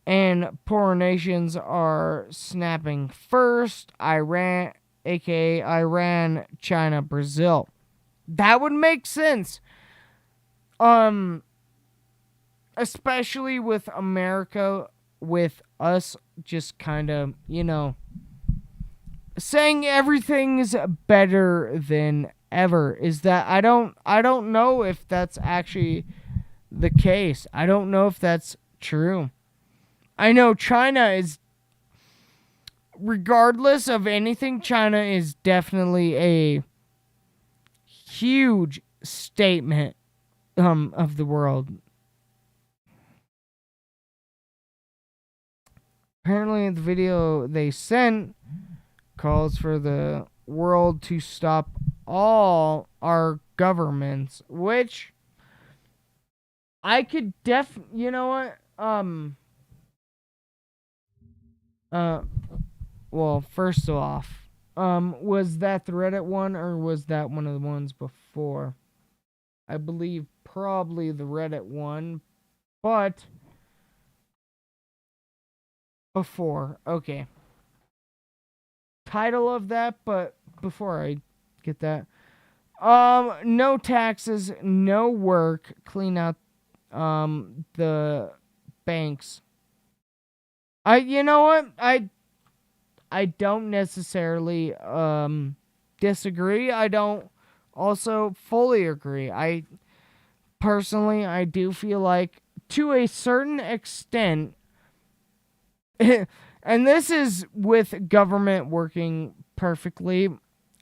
and poor nations are snapping first. Iran, aka Iran, China, Brazil. That would make sense. Especially with America, with us just kind of, saying everything's better than ever. Is that I don't know if that's actually the case. I don't know if that's true. I know China is, regardless of anything, China is definitely a huge statement of the world. Apparently the video they sent calls for the world to stop all our governments, which I could you know what? Well, first off, was that the Reddit one, or was that one of the ones before? I believe probably the Reddit one, but before. Okay. Title of that, but before I get that, no taxes, no work, clean out the banks. You know what? I don't necessarily disagree. I don't also fully agree. I personally, I do feel like, to a certain extent, and this is with government working perfectly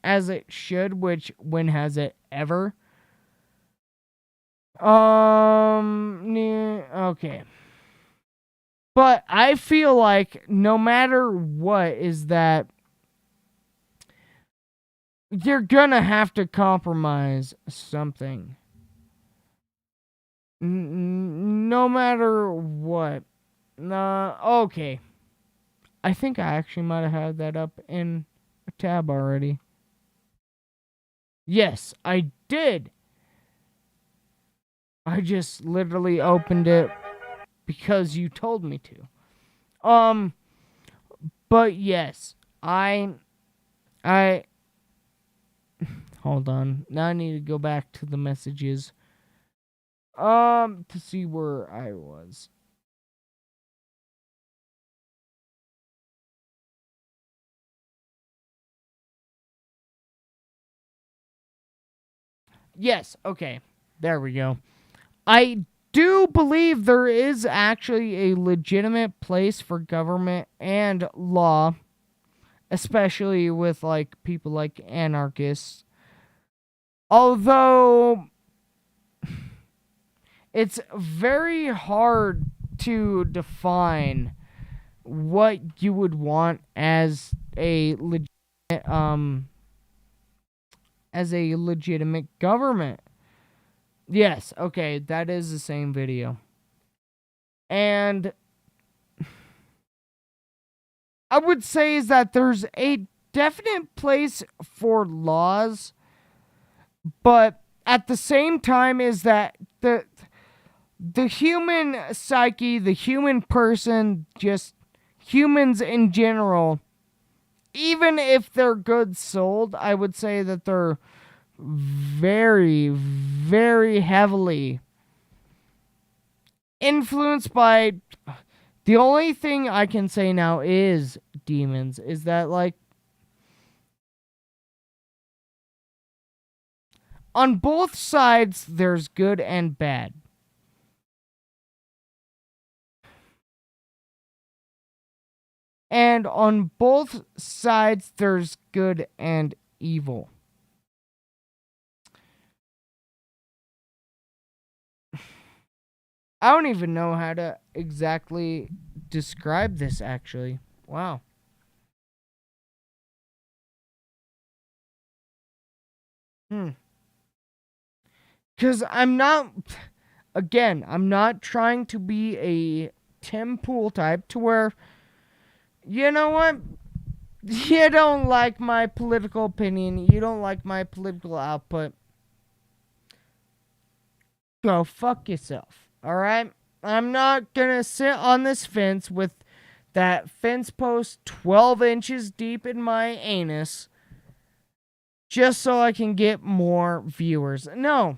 as it should, which when has it ever? Okay. But I feel like no matter what is that you're gonna have to compromise something. No matter what. Okay. I think I actually might have had that up in a tab already. Yes, I did. I just literally opened it because you told me to. But yes, I hold on. Now I need to go back to the messages. To see where I was. Yes, okay. There we go. I do believe there is actually a legitimate place for government and law, especially with like people like anarchists. Although it's very hard to define what you would want as a legitimate government. Yes, okay, that is the same video. And I would say is that there's a definite place for laws, but at the same time is that the human psyche, the human person, just humans in general, even if they're good souled, I would say that they're very, very heavily influenced by, the only thing I can say now is demons, is that like on both sides there's good and bad. And on both sides there's good and evil. I don't even know how to exactly describe this, actually. Wow. Because I'm not trying to be a Tim Pool type to where, you know what? You don't like my political opinion. You don't like my political output. Go fuck yourself. Alright? I'm not gonna sit on this fence with that fence post 12 inches deep in my anus just so I can get more viewers. No.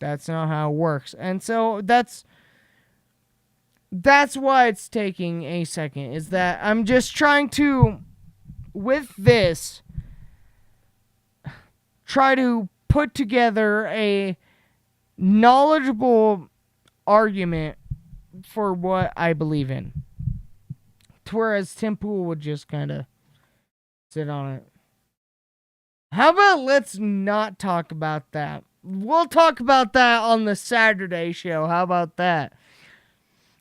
That's not how it works. And so that's why it's taking a second, is that I'm just trying to, with this, try to put together a knowledgeable argument for what I believe in. Whereas Tim Pool would just kind of sit on it. How about let's not talk about that? We'll talk about that on the Saturday show. How about that?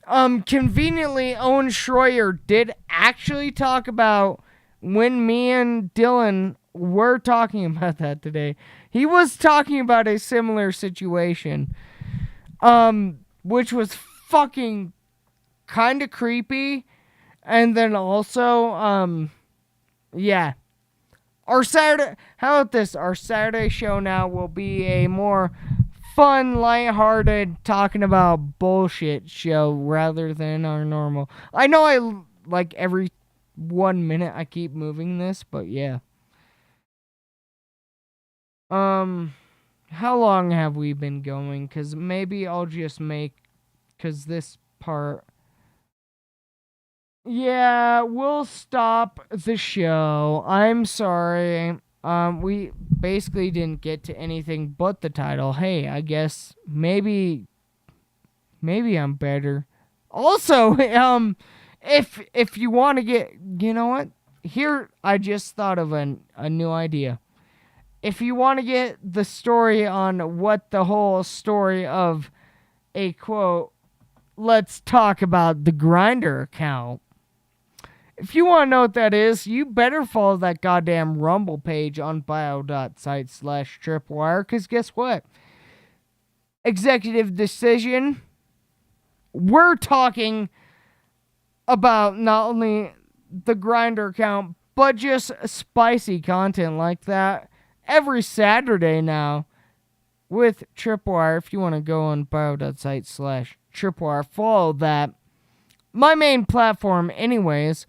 Conveniently, Owen Schroyer did actually talk about when me and Dylan were talking about that today. He was talking about a similar situation, which was fucking kind of creepy. And then also, yeah. Our Saturday, how about this? Our Saturday show now will be a more fun, lighthearted, talking about bullshit show rather than our normal. I know I, like, every 1 minute I keep moving this, but yeah. How long have we been going? Because maybe I'll just because this part... Yeah, we'll stop the show. I'm sorry. We basically didn't get to anything but the title. Hey, I guess maybe I'm better. Also, if you want to get, you know what? Here, I just thought of a new idea. If you want to get the story on what the whole story of a quote let's talk about the Grinder account. If you want to know what that is, you better follow that goddamn Rumble page on bio.site/Tripwire, because guess what? Executive decision. We're talking about not only the Grinder account, but just spicy content like that every Saturday now with Tripwire. If you want to go on bio.site/Tripwire, follow that. My main platform, anyways,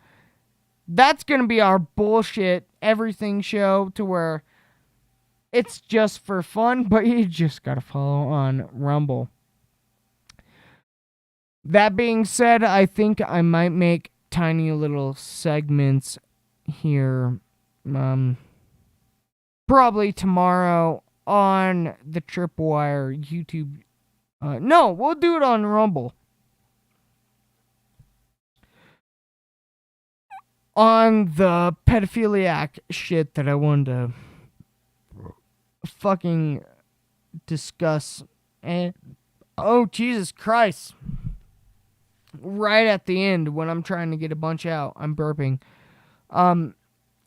that's going to be our bullshit everything show, to where it's just for fun, but you just got to follow on Rumble. That being said, I think I might make tiny little segments here, probably tomorrow on the Tripwire YouTube. No, we'll do it on Rumble. On the pedophiliac shit that I wanted to fucking discuss. And oh, Jesus Christ. Right at the end, when I'm trying to get a bunch out, I'm burping.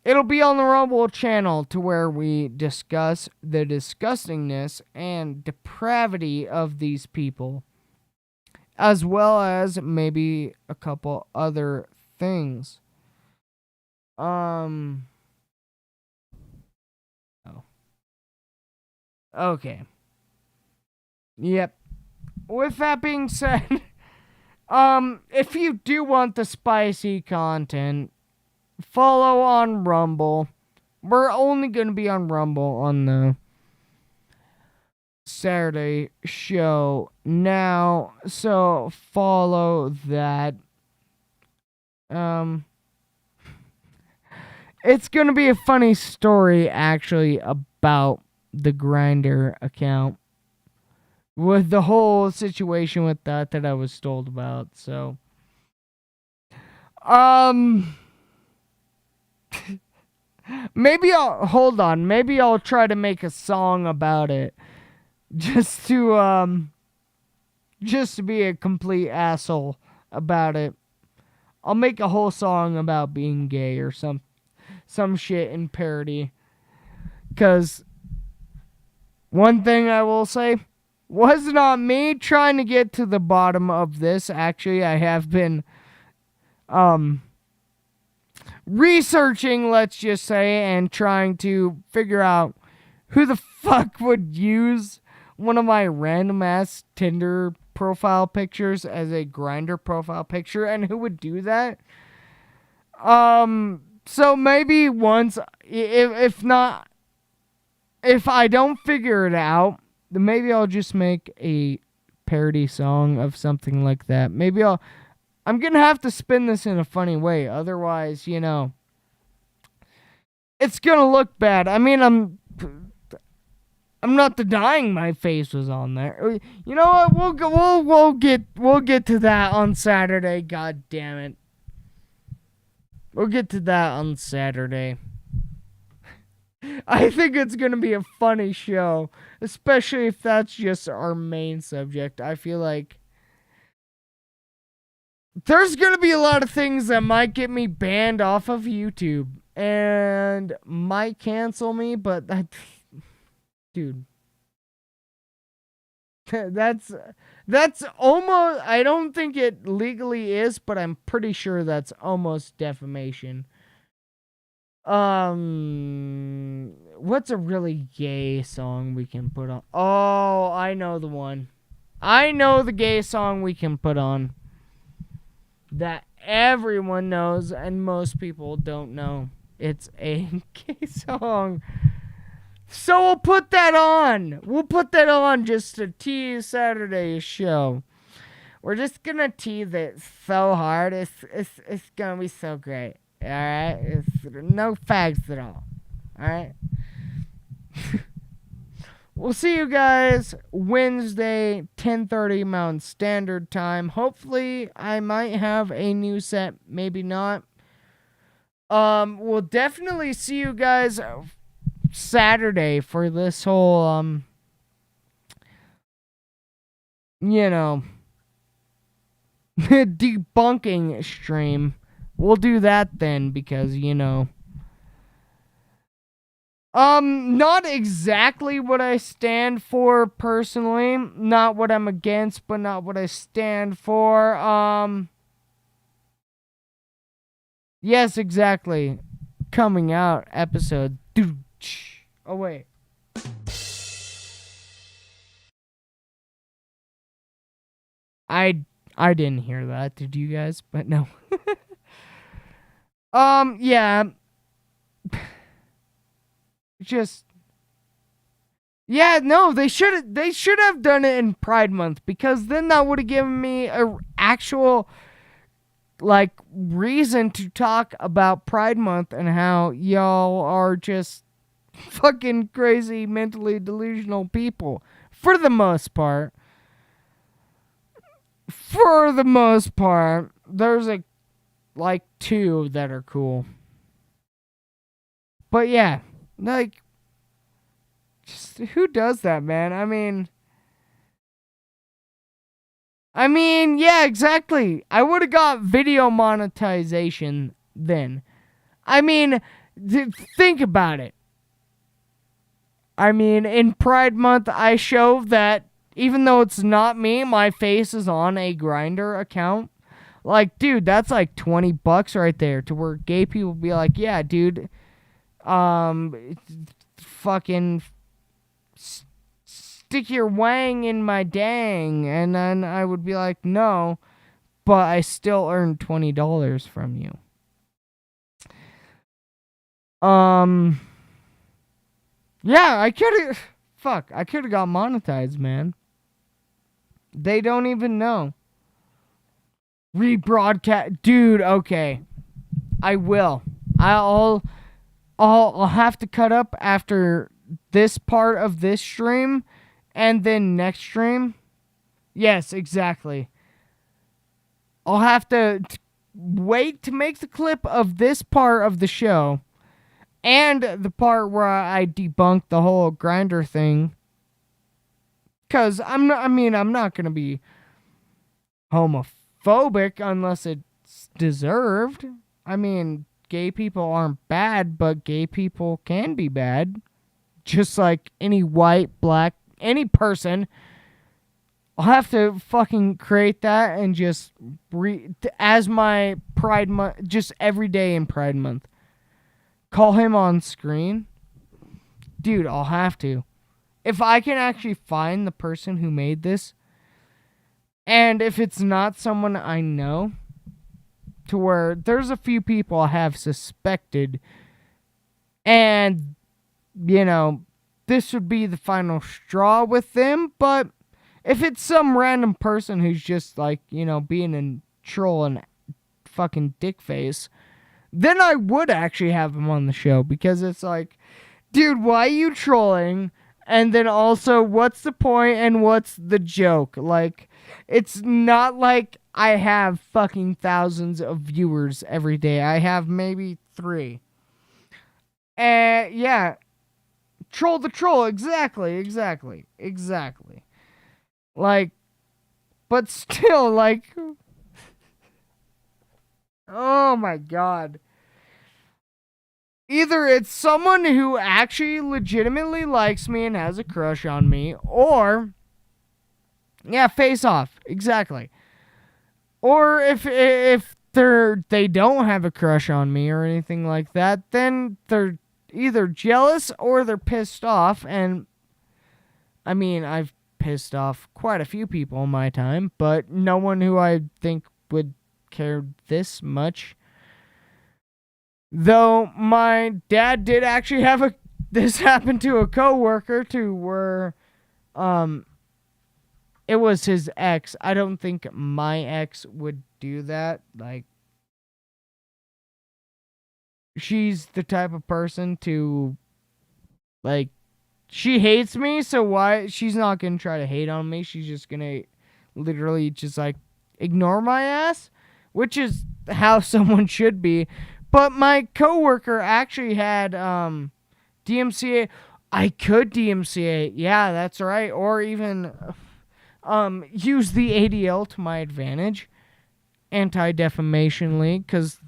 It'll be on the Rumble channel, to where we discuss the disgustingness and depravity of these people, as well as maybe a couple other things. Oh. Okay. Yep. With that being said, if you do want the spicy content, follow on Rumble. We're only going to be on Rumble on the Saturday show now, so follow that. It's going to be a funny story, actually, about the Grinder account, with the whole situation with that I was told about. So, maybe I'll try to make a song about it, just to be a complete asshole about it. I'll make a whole song about being gay or some shit in parody. 'Cause one thing I will say, was not me trying to get to the bottom of this. Actually, I have been researching, let's just say, and trying to figure out who the fuck would use one of my random ass Tinder profile pictures as a Grinder profile picture, and who would do that. So maybe once, if I don't figure it out, then maybe I'll just make a parody song of something like that. Maybe I'm gonna have to spin this in a funny way, otherwise, it's gonna look bad. I mean, I'm not denying my face was on there. You know what? We'll get to that on Saturday. God damn it. We'll get to that on Saturday. I think it's going to be a funny show, especially if that's just our main subject. I feel like there's going to be a lot of things that might get me banned off of YouTube and might cancel me, but dude, that's almost, I don't think it legally is, but I'm pretty sure that's almost defamation. What's a really gay song we can put on? Oh, I know the one. I know the gay song we can put on that everyone knows and most people don't know. It's a gay song. So we'll put that on. We'll put that on just to tease Saturday's show. We're just gonna tease it so hard. It's gonna be so great. Alright? It's no fags at all. Alright? We'll see you guys Wednesday, 10:30 Mountain Standard Time. Hopefully, I might have a new set. Maybe not. We'll definitely see you guys Saturday for this whole, debunking stream. We'll do that then because, not exactly what I stand for personally. Not what I'm against, but not what I stand for. Yes, exactly. Coming out episode. Oh, wait. I didn't hear that. Did you guys? But no. Yeah. Just. Yeah, no, they should have done it in Pride Month because then that would have given me a actual reason to talk about Pride Month and how y'all are just fucking crazy, mentally delusional people for the most part. For the most part, there's two that are cool. But yeah, just who does that, man? I mean, yeah, exactly. I would have got video monetization then. Think about it. In Pride Month, I show that even though it's not me, my face is on a Grindr account. Dude, that's $20 right there to where gay people be like, yeah, dude, fucking stick your wang in my dang. And then I would be like, no, but I still earned $20 from you. Yeah, I could have got monetized, man. They don't even know. Rebroadcast, dude. Okay, I will. I'll have to cut up after this part of this stream, and then next stream. Yes, exactly. I'll have to wait to make the clip of this part of the show, and the part where I debunk the whole Grindr thing. Because I'm not going to be homophobic unless it's deserved. Gay people aren't bad, but gay people can be bad. Just like any white, black, any person. I'll have to fucking create that and just as my Pride Month, just every day in Pride Month. Call him on screen. Dude, I'll have to. If I can actually find the person who made this, and if it's not someone I know, to where there's a few people I have suspected, and, this would be the final straw with them, but if it's some random person who's just, being a troll and fucking dick face, then I would actually have him on the show, because it's dude, why are you trolling? And then also, what's the point and what's the joke? It's not like I have fucking thousands of viewers every day. I have maybe 3. Yeah. Troll the troll. Exactly. But still, oh my god. Either it's someone who actually legitimately likes me and has a crush on me, or, yeah, face off, exactly. Or if they don't have a crush on me or anything like that, then they're either jealous or they're pissed off. And I've pissed off quite a few people in my time, but no one who I think would care this much. Though my dad did actually have this happened to a coworker to where it was his ex. I don't think my ex would do that. She's the type of person to she hates me, so why she's not gonna try to hate on me. She's just gonna literally just ignore my ass, which is how someone should be. But my coworker actually had DMCA. I could DMCA. Yeah, that's right. Or even use the ADL to my advantage. Anti-Defamation League, because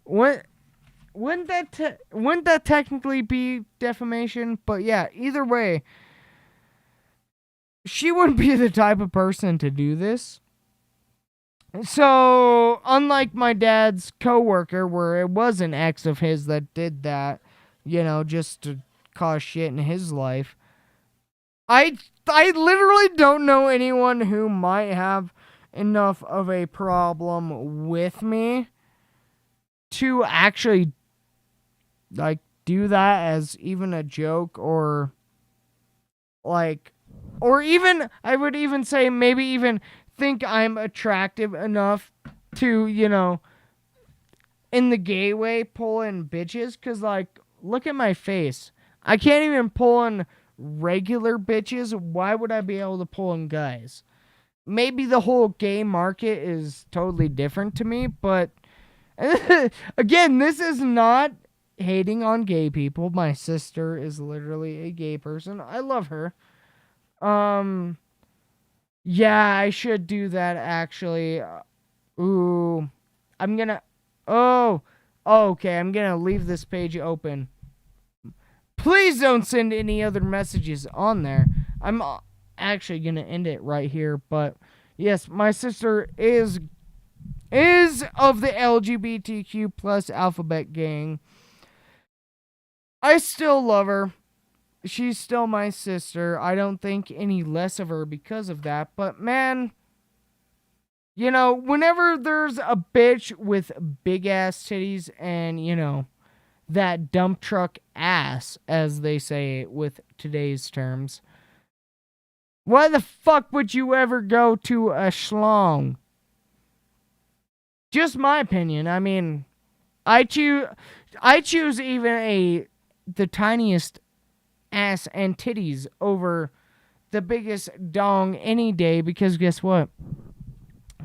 wouldn't that technically be defamation? But yeah, either way, she wouldn't be the type of person to do this. So, unlike my dad's coworker, where it was an ex of his that did that, just to cause shit in his life, I literally don't know anyone who might have enough of a problem with me to actually, do that as even a joke, or even, I would even say, maybe even think I'm attractive enough to, in the gay way, pull in bitches. Because, look at my face. I can't even pull in regular bitches. Why would I be able to pull in guys? Maybe the whole gay market is totally different to me, but again, this is not hating on gay people. My sister is literally a gay person. I love her. Yeah, I should do that, actually. Ooh. I'm gonna... okay, I'm gonna leave this page open. Please don't send any other messages on there. I'm actually gonna end it right here, but... Yes, my sister is of the LGBTQ plus alphabet gang. I still love her. She's still my sister. I don't think any less of her because of that. But man, whenever there's a bitch with big ass titties and, that dump truck ass, as they say with today's terms, why the fuck would you ever go to a schlong? Just my opinion. I mean, I choose even the tiniest ass and titties over the biggest dong any day, because guess what?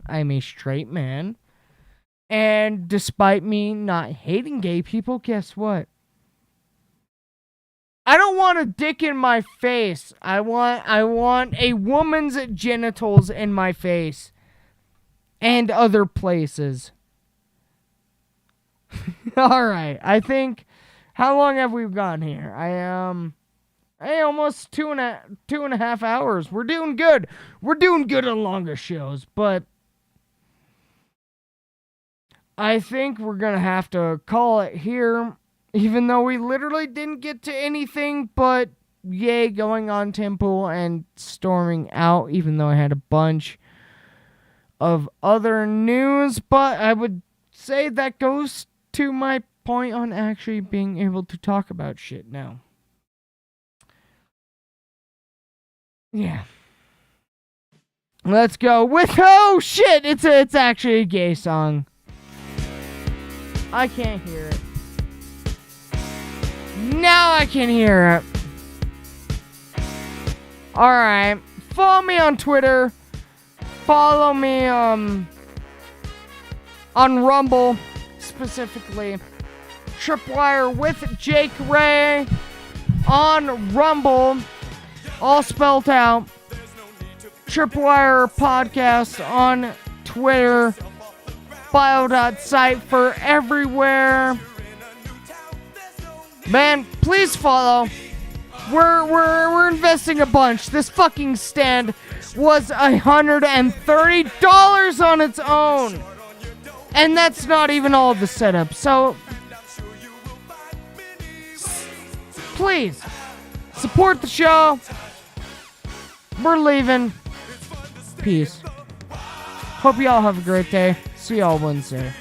I'm a straight man. And despite me not hating gay people, guess what? I don't want a dick in my face. I want a woman's genitals in my face. And other places. Alright, I think... How long have we gone here? Almost two and a half hours. We're doing good. We're doing good on longer shows, but I think we're going to have to call it here, even though we literally didn't get to anything but yay going on temple and storming out, even though I had a bunch of other news. But I would say that goes to my point on actually being able to talk about shit now. Yeah. Let's go with, oh shit, it's actually a gay song. I can't hear it. Now I can hear it. Alright. Follow me on Twitter. Follow me on Rumble specifically. Tripwire with Jake Ray on Rumble. All spelled out. Tripwire Podcast on Twitter. Bio.site for everywhere. Man, please follow. We're investing a bunch. This fucking stand was $130 on its own. And that's not even all the setup. So please support the show. We're leaving. Peace. Hope y'all have a great day. See y'all Wednesday.